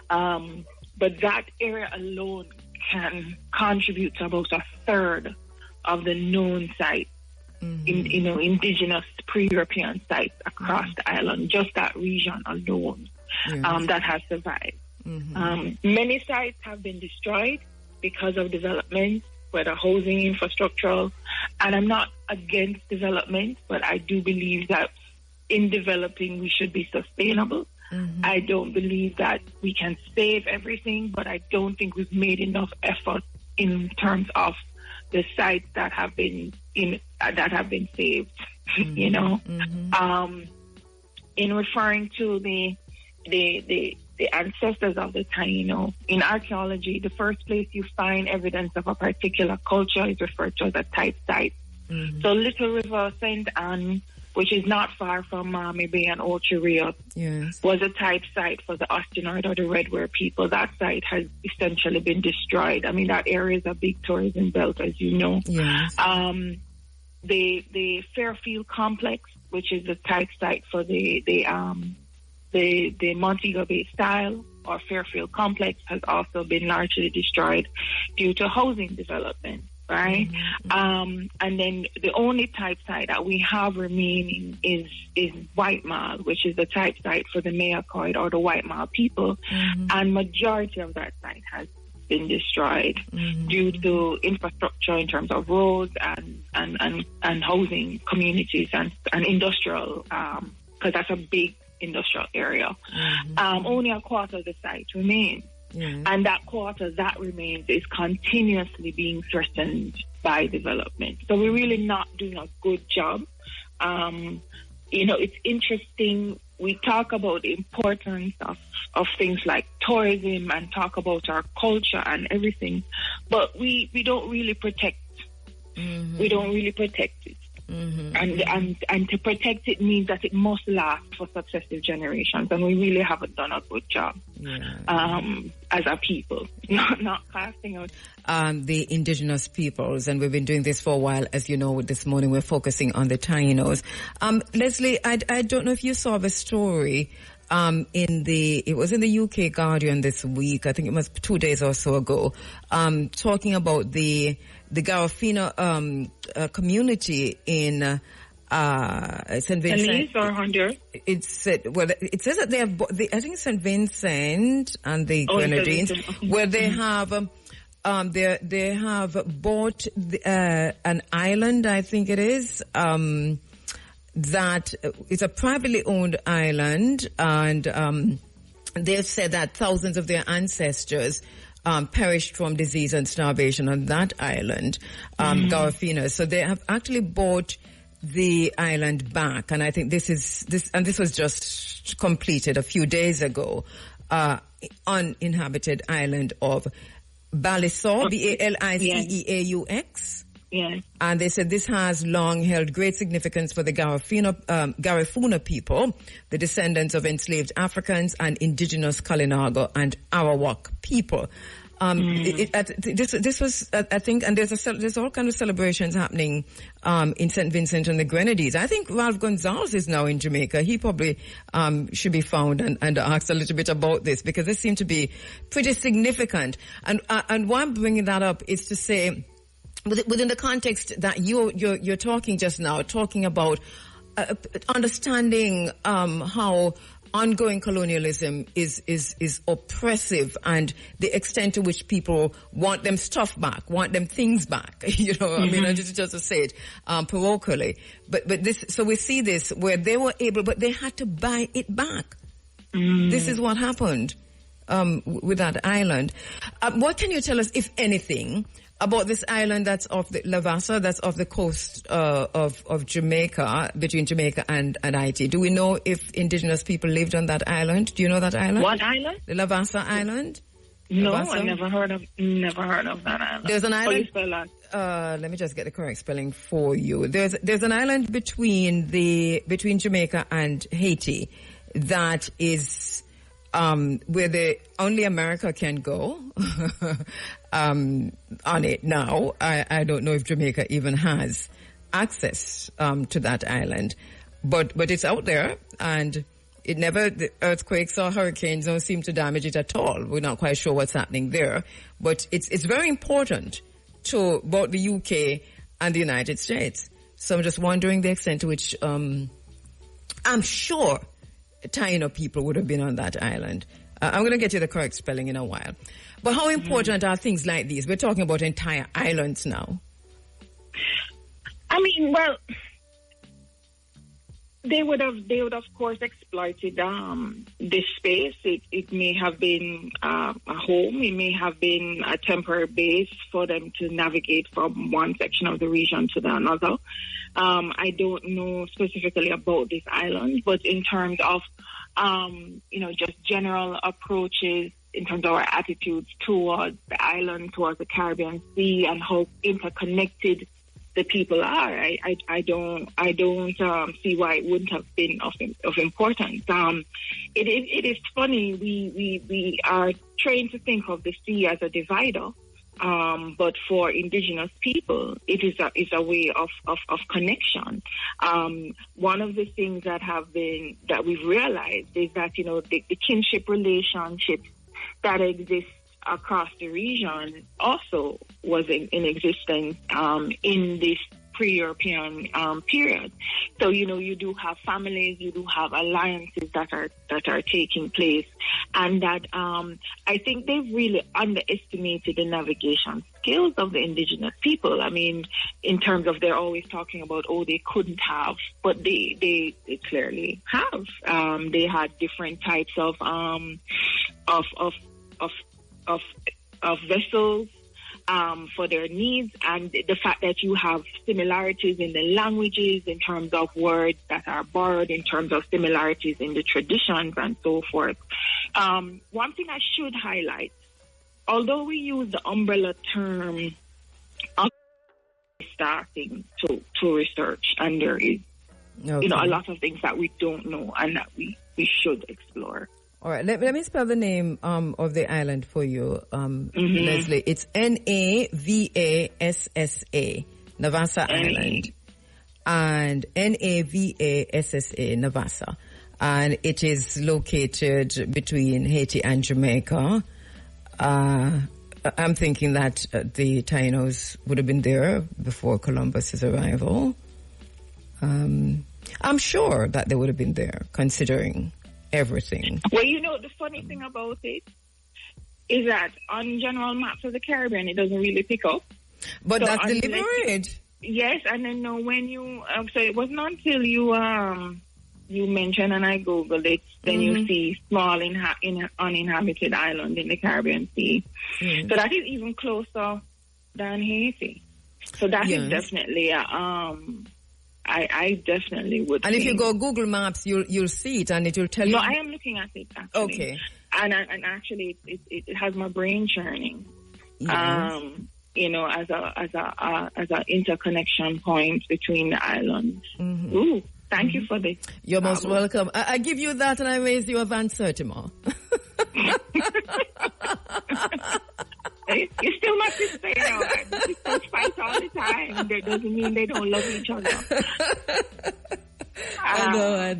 But that area alone can contribute to about a third of the known sites. Indigenous pre-European sites across the island, just that region alone, that has survived. Many sites have been destroyed because of development, whether housing, infrastructural, and I'm not against development, but I do believe that in developing we should be sustainable. I don't believe that we can save everything, but I don't think we've made enough effort in terms of the sites that have been saved. In referring to the ancestors of the Taino, in archaeology, the first place you find evidence of a particular culture is referred to as a type site. So Little River, St. Anne, which is not far from Miami Bay and Old Chariot, was a type site for the Ostinoid or the Red Ware people. That site has essentially been destroyed. I mean, that area is a big tourism belt, as you know. The Fairfield complex, which is the type site for the Montego Bay style or Fairfield complex, has also been largely destroyed due to housing development. Right? And then the only type site that we have remaining is White Mile, which is the type site for the Mayakoid or the White Mile people. And majority of that site has been destroyed due to infrastructure in terms of roads and housing communities and industrial, because that's a big industrial area. Only a quarter of the site remains. And that quarter that remains is continuously being threatened by development. So we're really not doing a good job. It's interesting. We talk about the importance of things like tourism and talk about our culture and everything, but we don't really protect. We don't really protect it. And to protect it means that it must last for successive generations, and we really haven't done a good job as a people, not casting out the indigenous peoples, and we've been doing this for a while. As you know, this morning we're focusing on the Tainos. Leslie, I don't know if you saw the story. It was in the UK Guardian this week. I think it was 2 days or so ago, talking about the Garifuna community in St. Vincent or Honduras? It says that they have. I think St. Vincent and the Grenadines, where they have. They have bought an island. I think it is. That it's a privately owned island, and they've said that thousands of their ancestors perished from disease and starvation on that island, Garifuna. So they have actually bought the island back, and I think this was just completed a few days ago. Uninhabited island of Balisau, Baliceaux. Yeah. And they said this has long held great significance for the Garifuna people, the descendants of enslaved Africans and indigenous Kalinago and Arawak people. This was, I think, and there's all kind of celebrations happening in St. Vincent and the Grenadines. I think Ralph Gonzalez is now in Jamaica. He probably should be found and asked a little bit about this, because this seemed to be pretty significant. And why I'm bringing that up is to say, within the context that you're talking just now, talking about understanding how ongoing colonialism is oppressive, and the extent to which people want them stuff back, want them things back. You know, I mean, just to say it parochially. But this, so we see this where they were able, but they had to buy it back. This is what happened with that island. What can you tell us, if anything, about this island that's off the Lavassa, that's off the coast of Jamaica, between Jamaica and Haiti? Do we know if indigenous people lived on that island? Do you know that island? What island? The Lavassa Island? No, Lavassa? I never heard of that island. There's an island. How do you spell that? Let me just get the correct spelling for you. There's an island between Jamaica and Haiti that is where only America can go on it now. I don't know if Jamaica even has access to that island, but it's out there, and the earthquakes or hurricanes don't seem to damage it at all. We're not quite sure what's happening there, but it's very important to both the UK and the United States. So I'm just wondering the extent to which I'm sure Taino people would have been on that island. I'm going to get you the correct spelling in a while. But how important are things like these? We're talking about entire islands now. I mean, well, they would have of course exploited this space. It may have been a home. It may have been a temporary base for them to navigate from one section of the region to the another. I don't know specifically about this island, but in terms of, just general approaches, in terms of our attitudes towards the island, towards the Caribbean Sea, and how interconnected the people are, I don't see why it wouldn't have been of importance. It is funny. We are trained to think of the sea as a divider. But for indigenous people, it is a way of connection. One of the things that we've realized is that, the kinship relationships that exist across the region also was in existence in this pre-European period. So, you do have families, you do have alliances that are taking place, and that I think they've really underestimated the navigation skills of the indigenous people. I mean, in terms of, they're always talking about, they couldn't have, but they clearly have. They had different types of vessels for their needs, and the fact that you have similarities in the languages, in terms of words that are borrowed, in terms of similarities in the traditions and so forth. One thing I should highlight, although we use the umbrella term, starting to research, and there is a lot of things that we don't know and that we should explore. All right, let me spell the name of the island for you, Leslie. It's Navassa, Navassa Island, and Navassa, Navassa, and it is located between Haiti and Jamaica. I'm thinking that the Tainos would have been there before Columbus's arrival. I'm sure that they would have been there, considering everything. Well, the funny thing about it is that on general maps of the Caribbean, it doesn't really pick up. But so that's deliberate. Yes, and then when you so it wasn't until you mentioned and I googled it, then you see small uninhabited island in the Caribbean Sea. So that is even closer than Haiti. So that is definitely I definitely would. And if you go Google Maps, you'll see it, and it will tell you. No, I am looking at it actually. Okay. And actually, it has my brain churning. Yes. As a interconnection point between the islands. Ooh, thank you for this. You're most welcome. I give you that, and I raise you a Van Sertima. You still must say, people fight all the time. That doesn't mean they don't love each other. I know.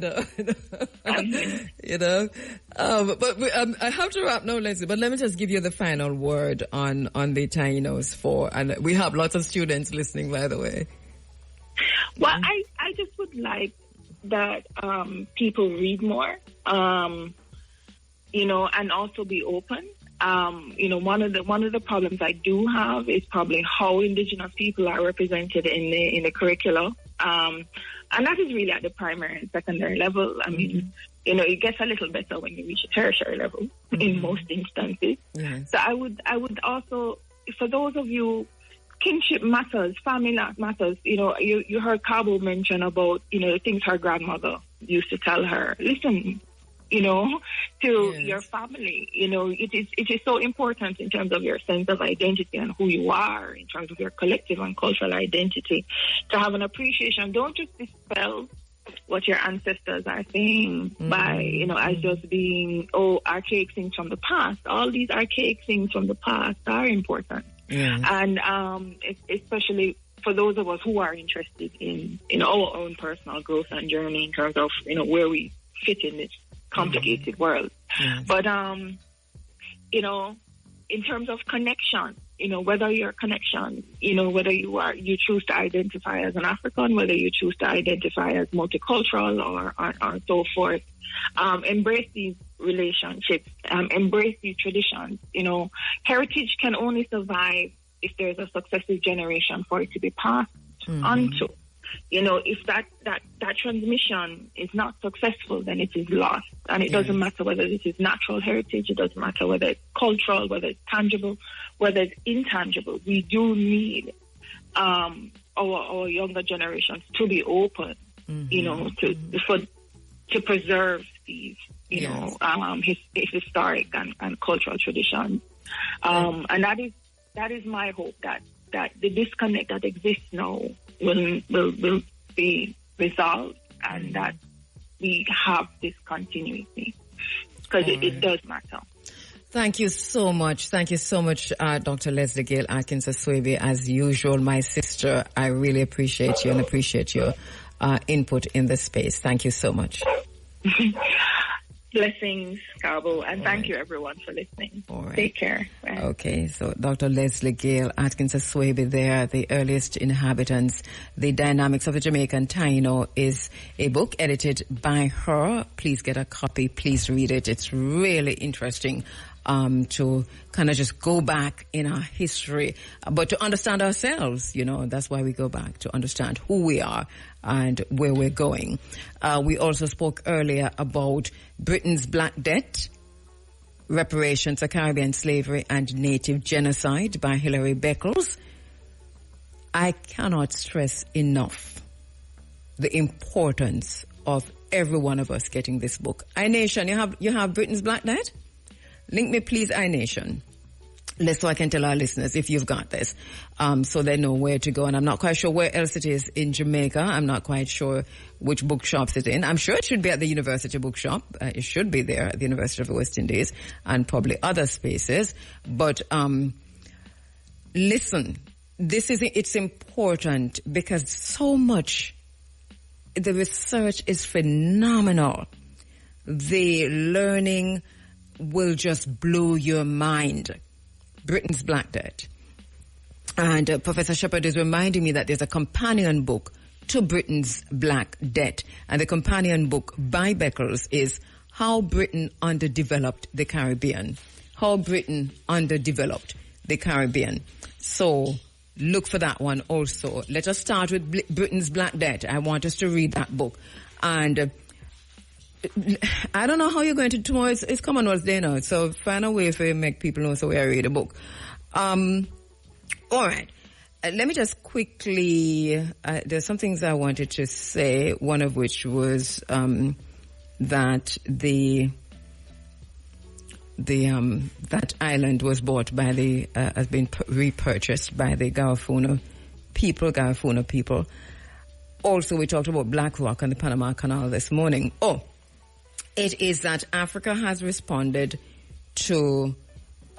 But I have to wrap now, Leslie. But let me just give you the final word on the Tainos and we have lots of students listening, by the way. Well, I just would like that people read more, and also be open. One of the problems I do have is probably how Indigenous people are represented in the curricula. And that is really at the primary and secondary level. I mean, it gets a little better when you reach a tertiary level in most instances. Yes. So I would also, for those of you, kinship matters, family matters. You heard Kabu mention about, things her grandmother used to tell her. Listen, to your family. It is so important in terms of your sense of identity and who you are, in terms of your collective and cultural identity, to have an appreciation. Don't just dispel what your ancestors are saying by, as just being, archaic things from the past. All these archaic things from the past are important. And especially for those of us who are interested in our own personal growth and journey in terms of, where we fit in this complicated world. But in terms of connection, whether your connection, whether you choose to identify as an African, whether you choose to identify as multicultural or so forth, embrace these relationships, embrace these traditions. Heritage can only survive if there's a successive generation for it to be passed on to. If that transmission is not successful, then it is lost. And it doesn't matter whether this is natural heritage, it doesn't matter whether it's cultural, whether it's tangible, whether it's intangible. We do need our younger generations to be open, to preserve these, historic and cultural traditions. And that is my hope, that the disconnect that exists now will be resolved, and that we have this continuity, because it does matter. Thank you so much. Thank you so much, Dr. Leslie Gale Atkins Aswebe. As usual, my sister, I really appreciate you and appreciate your input in this space. Thank you so much. Blessings, Kabu, and thank you everyone for listening. All right. Take care. Bye. Okay, so Dr. Leslie Gale Atkins Aswebe there, The Earliest Inhabitants, The Dynamics of the Jamaican Taino, is a book edited by her. Please get a copy, please read it. It's really interesting to kind of just go back in our history, but to understand ourselves, that's why we go back, to understand who we are and where we're going. We also spoke earlier about Britain's Black Debt, Reparations of Caribbean Slavery and Native Genocide by Hilary Beckles. I cannot stress enough the importance of every one of us getting this book. iNation, you have Britain's Black Debt? Link me, please, iNation. So I can tell our listeners if you've got this, so they know where to go. And I'm not quite sure where else it is in Jamaica. I'm not quite sure which bookshops it's in. I'm sure it should be at the University Bookshop. It should be there at the University of the West Indies and probably other spaces. But listen, it's important because so much, the research is phenomenal. The learning will just blow your mind. Britain's Black Debt. And Professor Shepherd is reminding me that there's a companion book to Britain's Black Debt. And the companion book by Beckles is How Britain Underdeveloped the Caribbean. How Britain Underdeveloped the Caribbean. So look for that one also. Let us start with Britain's Black Debt. I want us to read that book. And I don't know how you're going to do it. It's Commonwealth Day now, so find a way to make people know so we read the book. All right. Let me just quickly, there's some things I wanted to say, one of which was that that island was bought by has been repurchased by the Garifuna people. Also, we talked about BlackRock and the Panama Canal this morning. It is that Africa has responded to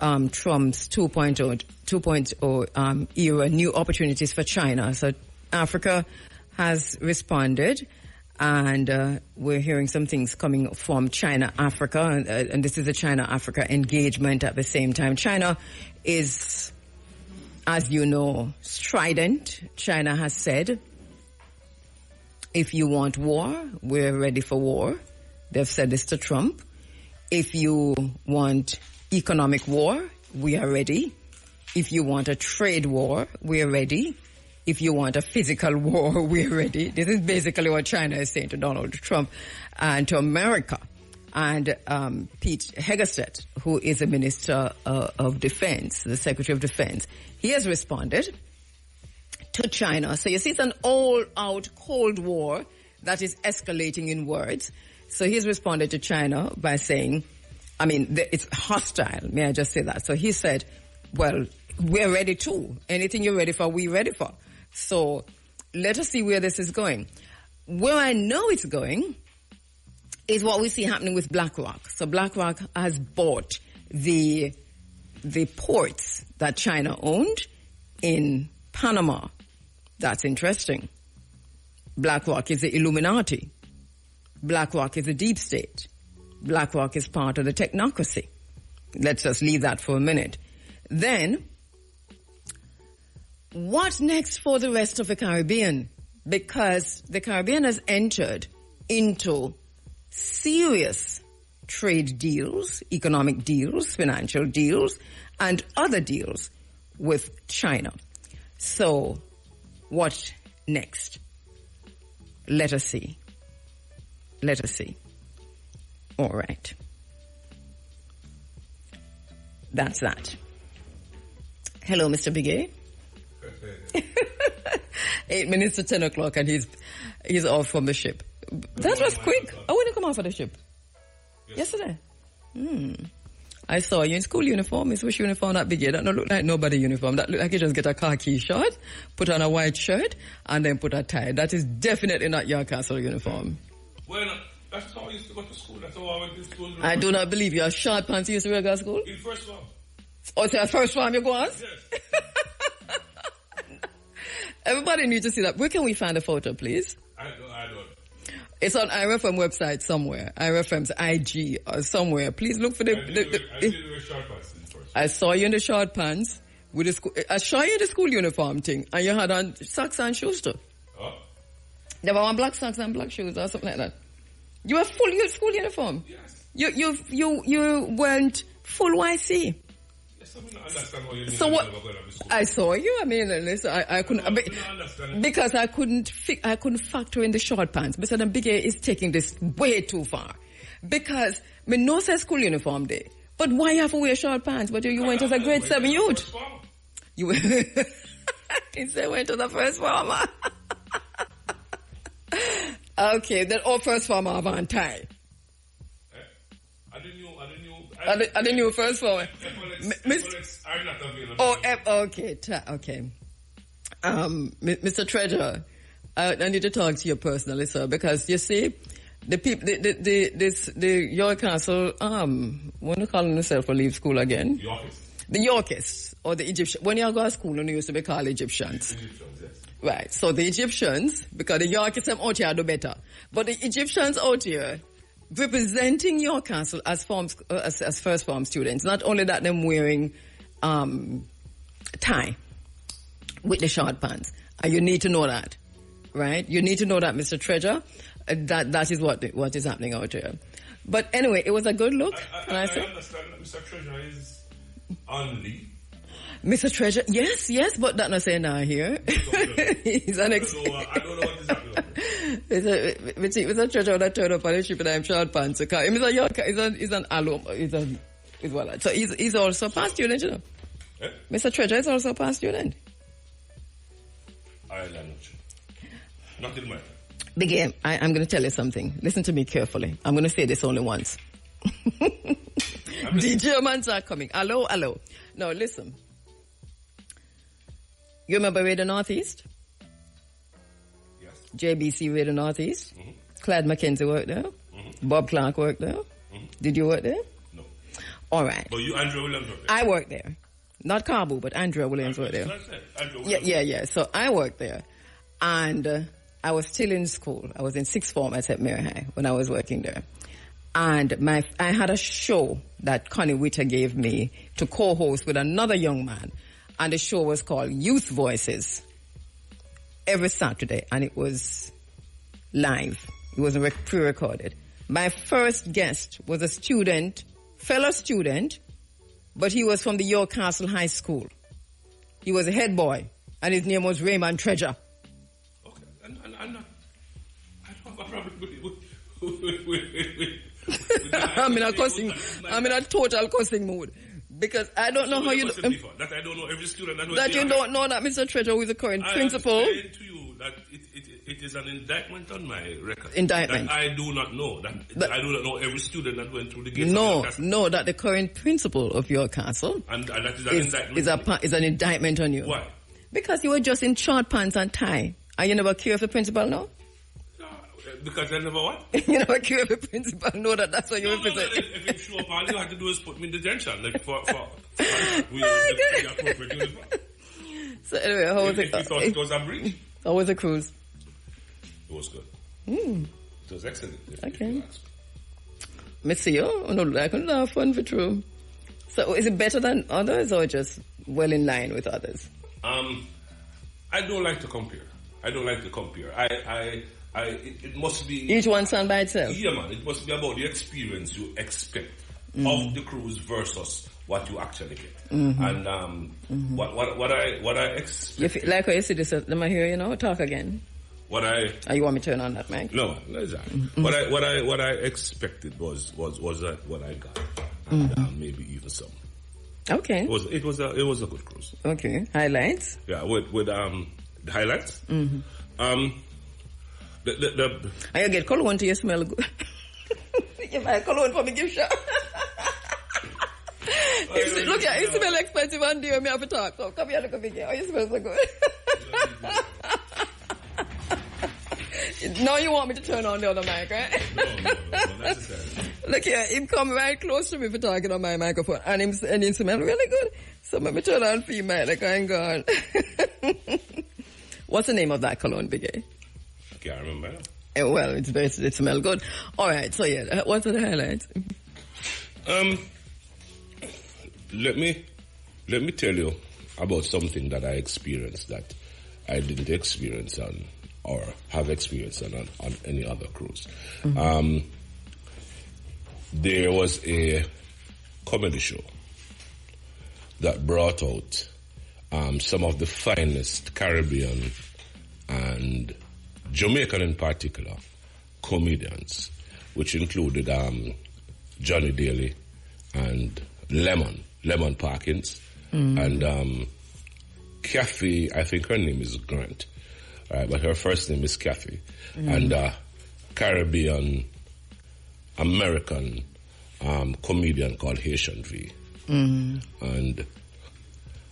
Trump's 2.0 era, new opportunities for China. So Africa has responded, and we're hearing some things coming from China-Africa, and this is a China-Africa engagement at the same time. China is, as you know, strident. China has said, if you want war, we're ready for war. They've said this to Trump. If you want economic war, we are ready. If you want a trade war, we are ready. If you want a physical war, we are ready. This is basically what China is saying to Donald Trump and to America. And Pete Hegseth, who is the Minister of Defense, the Secretary of Defense, he has responded to China. So you see, it's an all-out Cold War that is escalating in words. So he's responded to China by saying, it's hostile. May I just say that? So he said, well, we're ready too. Anything you're ready for, we're ready for. So let us see where this is going. Where I know it's going is what we see happening with BlackRock. So BlackRock has bought the ports that China owned in Panama. That's interesting. BlackRock is the Illuminati. BlackRock is the deep state. BlackRock is part of the technocracy. Let's just leave that for a minute. Then, what next for the rest of the Caribbean? Because the Caribbean has entered into serious trade deals, economic deals, financial deals, and other deals with China. So, what next? Let us see. Let us see. All right. That's that. Hello, Mr. Bigay. 8 minutes to 10 o'clock and he's off from the ship. That was quick. When did you come off of the ship? Yesterday. I saw you in school uniform. It's which uniform that Bigay? That don't look like nobody uniform. That look like you just get a khaki shirt, put on a white shirt, and then put a tie. That is definitely not your castle uniform. Well, that's how I used to go to school. That's how I went to school. I do not believe your short pants you used to wear to school? In first form. Oh, so first form you go on? Yes. Everybody needs to see that. Where can we find a photo, please? I don't. It's on IRFM website somewhere. IRFM's IG or somewhere. Please look for the... I did wear short pants in first. I saw you in the short pants with the school... I saw you in the school uniform thing, and you had on socks and shoes too. Oh. There were on black socks and black shoes or something like that. You were full school uniform? Yes. You went full YC. Yes, I mean, I understand what you mean. So what? I saw you. I mean, listen, I couldn't... because I couldn't factor in the short pants. But then Bigay is taking this way too far. Because, no say school uniform day. But why you have to wear short pants? But you went as a grade 7 youth. You he said went to the first farmer. Okay, then all first farmer have on tie. I didn't know first farmer. Epaulets are not available. Oh, okay. Mr. Treasurer, I need to talk to you personally, sir, because you see, the people, the York Castle, what do you call themselves for leave school again? Yorkists. The Yorkists, or the Egyptians. When you go to school, you used to be called Egyptians. Egyptians, yes. Right, so the Egyptians, because the Yorkists them out here do better, but the Egyptians out here, representing your castle as first form students, not only that them wearing tie with the short pants, and you need to know that. right? You need to know that, Mr. Treasure. That is what is happening out here. But anyway, it was a good look. I understand that Mr. Treasure is on leave. Mr. Treasure, yes, but that not saying now here. He's an I don't know what is happening. Mr. Treasure that turned up on the ship and I'm short pants. He's an alum. So he's also a past student, you know. Eh? Mr. Treasure is also a past student. I'm not sure. Not in my time. Big game, I'm going to tell you something. Listen to me carefully. I'm going to say this only once. The Germans are coming. Hello. Now listen. You remember Radio Northeast? Yes. JBC Radio Northeast? Mm-hmm. Clyde McKenzie worked there? Mm-hmm. Bob Clark worked there? Mm-hmm. Did you work there? No. All right. But you, Andrew Williams, worked there? I worked there. Not Kabu, but Andrew Williams worked there. Yeah. So I worked there. And I was still in school. I was in sixth form at St. Mary High when I was working there. And I had a show that Connie Witter gave me to co-host with another young man. And the show was called Youth Voices every Saturday. And it was live. It wasn't pre-recorded. My first guest was a fellow student, but he was from the York Castle High School. He was a head boy, and his name was Raymond Treasure. Okay, and I don't have a problem with I'm in a total cussing mood. Because I don't know how you... that I don't know every student that... That you don't know that Mr. Treasure, who is the current principal... I explained to you that it is an indictment on my record. Indictment. That I do not know. That I do not know every student that went through the gates No, that the current principal of your castle... And that is an indictment. Is an indictment on you. Why? Because you were just in short pants and tie. And you never care if the principal know? Because I never what? You never care if the principal know that's what you represent. If you show up, all you have to do is put me in detention. Like for So anyway, how was it? You thought it was a breach? How was the cruise? It was good. It was excellent. Okay. Me see you. I couldn't have fun for true. So is it better than others or just well in line with others? I don't like to compare. It must be... Each one stand by itself? Yeah, man. It must be about the experience you expect of the cruise versus what you actually get. And what I expect... Like what you see this, let me hear you talk again. You want me to turn on that mic? No, exactly. What I expected was what I got. And maybe even some. Okay. It was a good cruise. Okay. Highlights? Yeah, with the highlights? I get cologne to you smell good. You buy cologne for me gift shop. Look here, you smell expensive and dear, me have to talk. So come here, look here. Oh, you smell so good. Now you want me to turn on the other mic, right? No, necessarily. Look here, him come right close to me for talking on my microphone, and he smell really good. So let me turn on for you, mate, like I'm gone. What's the name of that cologne, Big A? I can't remember. Well, it smells good. All right, so yeah, what are the highlights? Let me tell you about something that I experienced that I didn't experience or have experienced on any other cruise. There was a comedy show that brought out some of the finest Caribbean and Jamaican in particular comedians, which included Johnny Daly and Lemon Parkins, and Kathy, I think her name is Grant, but her first name is Kathy, and Caribbean American comedian called Haitian V. And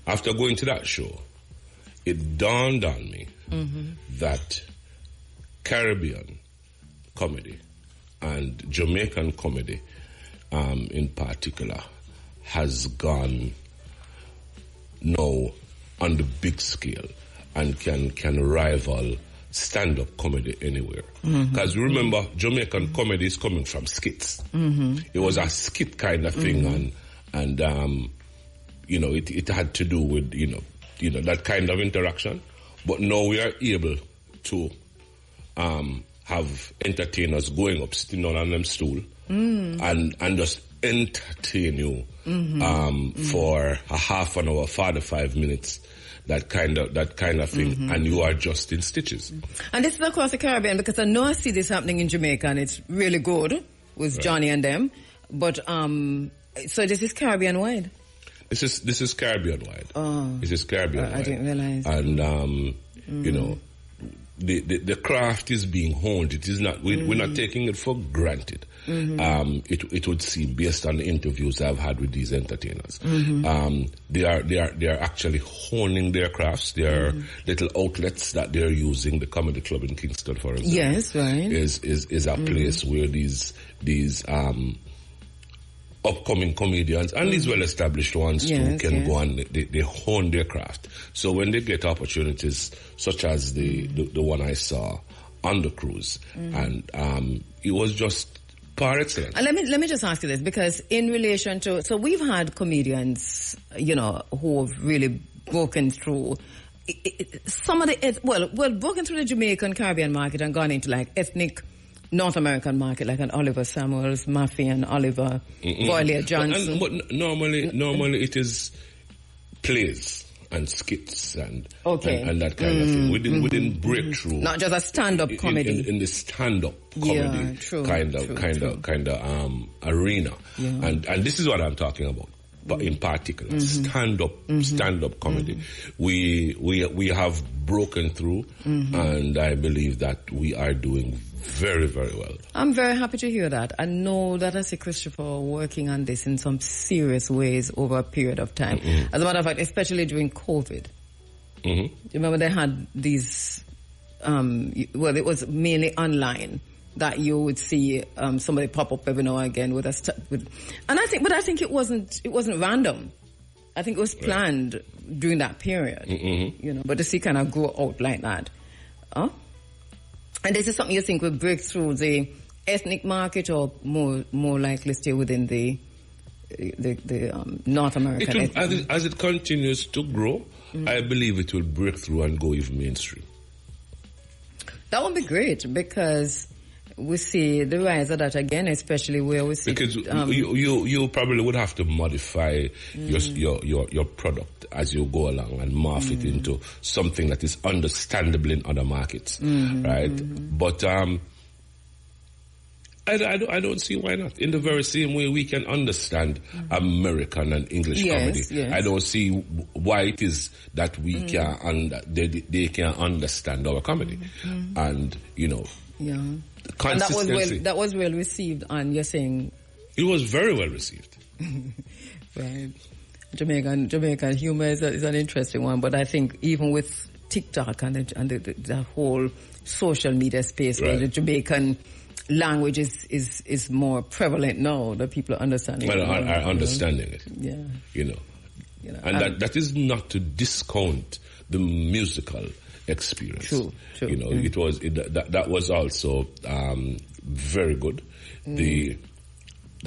after going to that show, it dawned on me that Caribbean comedy and Jamaican comedy in particular has gone now on the big scale and can rival stand-up comedy anywhere. Because remember, Jamaican comedy is coming from skits. It was a skit kind of thing, and it had to do with, that kind of interaction. But now we are able to have entertainers going up, sitting down on them stool, and just entertain you for a half an hour, 45 minutes. That kind of thing, and you are just in stitches. And this is across the Caribbean, because I know I see this happening in Jamaica, and it's really good with Johnny and them. But so this is Caribbean wide. This is Caribbean wide. Oh, this is Caribbean wide. I didn't realize. And you know, the craft is being honed. It is not. We're not taking it for granted. It would seem, based on the interviews I've had with these entertainers, they are actually honing their crafts. There are little outlets that they're using. The Comedy Club in Kingston, for example, yes, right, is a place where these upcoming comedians and these well-established ones too can go and they hone their craft. So when they get opportunities such as the one I saw on the cruise, and it was just par excellence. And let me just ask you this, because in relation to, so we've had comedians, you know, who have really broken through some of the broken through the Jamaican Caribbean market and gone into like ethnic North American market, like an Oliver Samuels, Maffey and Oliver, Boyle Johnson. But normally it is plays and skits and that kind of thing. We didn't break through. Not just a stand-up comedy. In the stand-up comedy kind of arena. Yeah. And this is what I'm talking about. But in particular, stand-up comedy. We have broken through, and I believe that we are doing very, very well. I'm very happy to hear that. I know that I see Christopher working on this in some serious ways over a period of time. As a matter of fact, especially during COVID. You remember they had these, it was mainly online, that you would see somebody pop up every now and again with I think it wasn't random. I think it was planned during that period. You know, but to see kind of grow out like that, and this is something you think will break through the ethnic market, or more likely stay within the North American. As it continues to grow, I believe it will break through and go even mainstream. That would be great, because we see the rise of that again, especially where we see... Because you probably would have to modify your product as you go along and morph it into something that is understandable in other markets, right? But I don't see why not. In the very same way we can understand American and English comedy. Yes. I don't see why it is that we they can understand our comedy. And, you know... Yeah. And that was well received, and you're saying... It was very well received. Right. Jamaican humor is an interesting one, but I think even with TikTok and the whole social media space, where the Jamaican language is more prevalent now, that people are understanding it. Well, are understanding it. Yeah. You know. And that is not to discount the musical experience. True. You know, it was that was also very good. The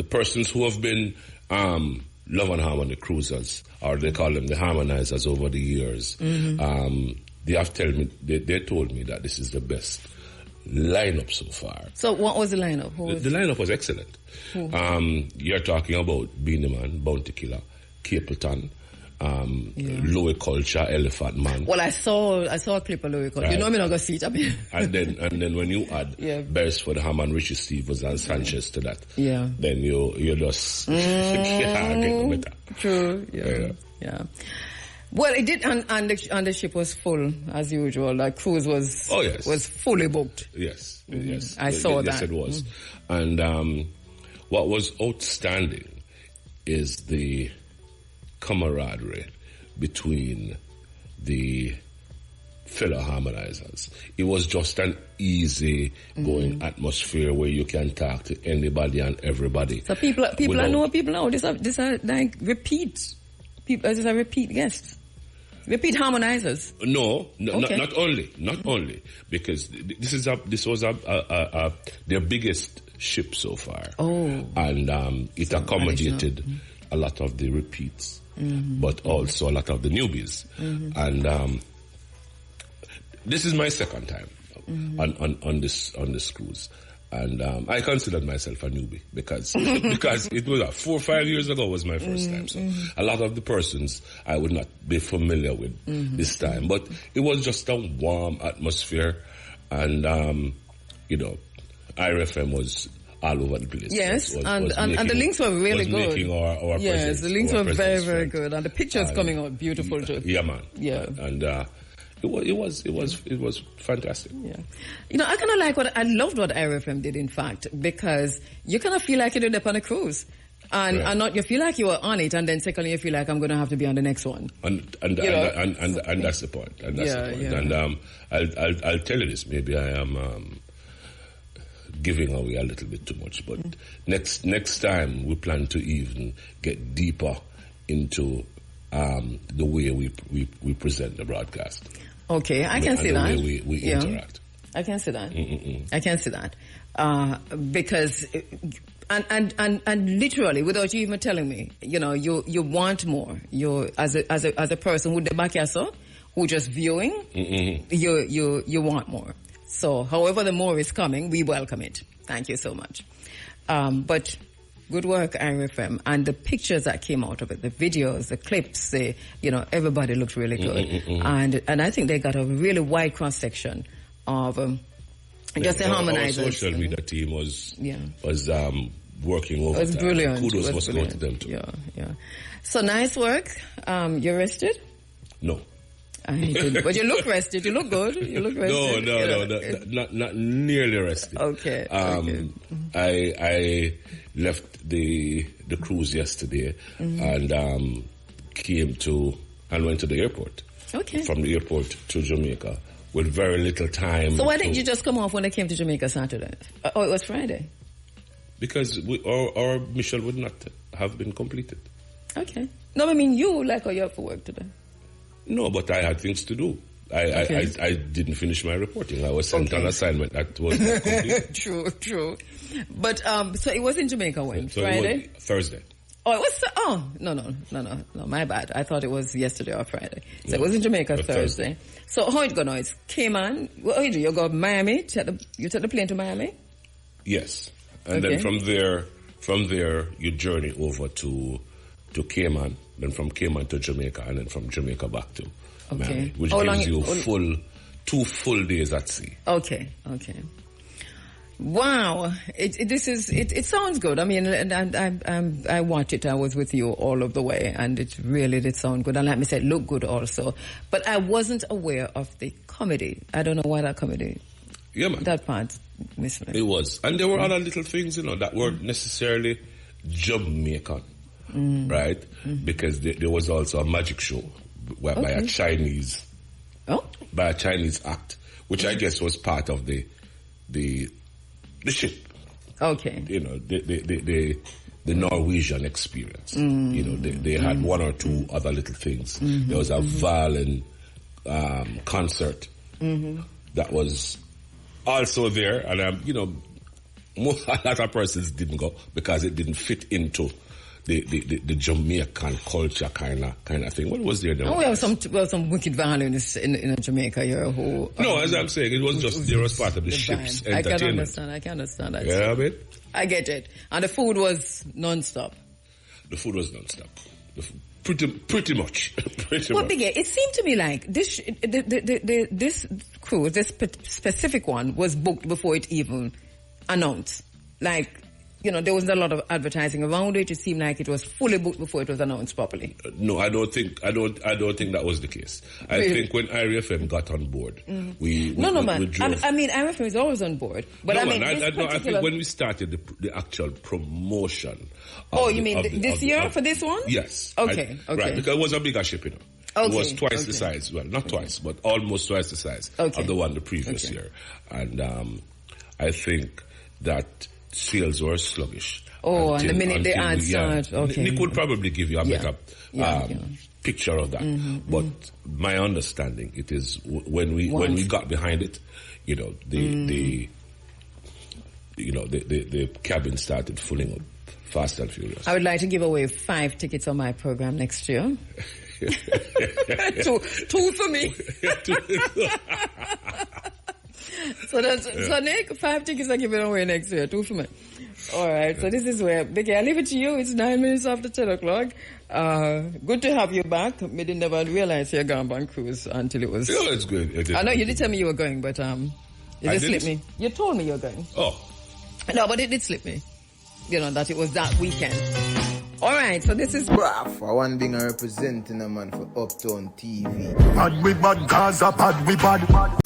persons who have been Love and Harmony cruisers, or they call them the harmonizers over the years, they have they told me that this is the best lineup so far. So what was the lineup? The lineup was excellent. You're talking about Beenie Man, Bounty Killer, Capleton, Louis Culture, Elephant Man. Well, I saw a clip of Louis Culture. Right. You know me not gonna see it. I mean. and then when you add Beresford, Hammond, Richie Stevens, and Sanchez to that, then you just get better. True. Yeah. Well, it did, and the ship was full as usual. Like cruise was fully booked. Yes. I saw that. Yes, it was. And what was outstanding is the camaraderie between the fellow harmonizers. It was just an easy going atmosphere where you can talk to anybody and everybody. So people know people now. These are like repeat people. These are repeat guests. Repeat harmonizers. No, not only because this was their biggest ship so far. Oh, and it accommodated a lot of the repeats, but also a lot of the newbies. And this is my second time on this cruise. And I considered myself a newbie because it was 4 or 5 years ago was my first time. So a lot of the persons I would not be familiar with this time. But it was just a warm atmosphere, and IRFM was all over the place. Yes, and the links were really good. Making our yes, the links were very, very good, and the pictures coming out beautiful too. Yeah, man. Yeah, and it was fantastic. Yeah, I kind of I loved what IRFM did, in fact, because you kind of feel like you're up on a cruise. And not you feel like you were on it, and then secondly you feel like I'm going to have to be on the next one. And that's the point. And that's the point. Yeah. And I'll tell you this. Maybe I am giving away a little bit too much, but next time we plan to even get deeper into the way we present the broadcast. Okay, I can see that. The way we interact. I can see that. I can see that because. And literally, without you even telling me, you want more. You as a person who the back who just viewing, you want more. So, however the more is coming, we welcome it. Thank you so much. But good work, IRFM, and the pictures that came out of it, the videos, the clips, everybody looked really good, and I think they got a really wide cross section of. Just the harmonizers. Our social media team was working over. It was brilliant. Kudos must go to them too. Yeah. So nice work. You rested? No. But you look rested. You look good. You look rested. No, not nearly rested. Okay. I left the cruise yesterday and went to the airport. Okay. From the airport to Jamaica. With very little time. So why didn't you just come off when I came to Jamaica Saturday? Oh, it was Friday. Because our mission would not have been completed. Okay. No, I mean you are you up for work today? No, but I had things to do. I didn't finish my reporting. I was sent on assignment that was not complete. True. But so it was in Jamaica when? So Friday? Thursday. Oh, it was. No, my bad. I thought it was yesterday or Friday. So it was in Jamaica Thursday. So how it go now? It came on. What you do? You go to Miami? You take the plane to Miami? Yes. And then from there, you journey over to Cayman. Then from Cayman to Jamaica, and then from Jamaica back to Miami, which gives you 2 full days at sea. Okay. Wow, it sounds good. I mean, and I watched it. I was with you all of the way, and it really did sound good. And like I said, look good also. But I wasn't aware of the comedy. I don't know why that comedy. Yeah, man. That part missed me. It was, and there were other little things, that weren't necessarily Jamaican, right? Because there was also a magic show by a Chinese, by a Chinese act, which I guess was part of the ship. Okay. The Norwegian experience. They had 1 or 2 other little things. There was a violin concert that was also there, and a lot of persons didn't go because it didn't fit into the Jamaican culture kind of thing. What was there? We have some wicked violinists in Jamaica here who. No, as I'm saying, it was just there was part of the ship's entertainment. I can understand that. Yeah, I mean, I get it. And the food was non-stop. The food was non-stop. Pretty much. Well, Biggie, it seemed to me like this cruise, this specific one, was booked before it even announced. Like, there wasn't a lot of advertising around it. It seemed like it was fully booked before it was announced properly. No, I don't think that was the case. I think when IRFM got on board, we drove. I mean, IRFM is always on board. But I think when we started the actual promotion. You mean this year for this one? Yes. Okay. Right, because it was a bigger ship, Okay, it was twice the size. Well, not twice, but almost twice the size of the one the previous year. And I think that sales were sluggish. And the minute they add start, Nick would probably give you a better picture of that. But my understanding, it is when we got behind it, the cabin started filling up fast and furious. I would like to give away 5 tickets on my program next year. 2 for me. So Nick, 5 tickets are given away next year, 2 for me. All right, so this is where, Becky, I leave it to you. It's 9 minutes after 10 o'clock. Good to have you back. Me didn't never realize you're going on cruise until it was... Yeah, it's good. I know you did tell me you were going, but it just slipped me. You told me you were going. Oh. No, but it did slip me. You know, that it was that weekend. All right, so this is... For one thing, I representing a man for Uptown TV. Bad we bad, Gaza bad we bad.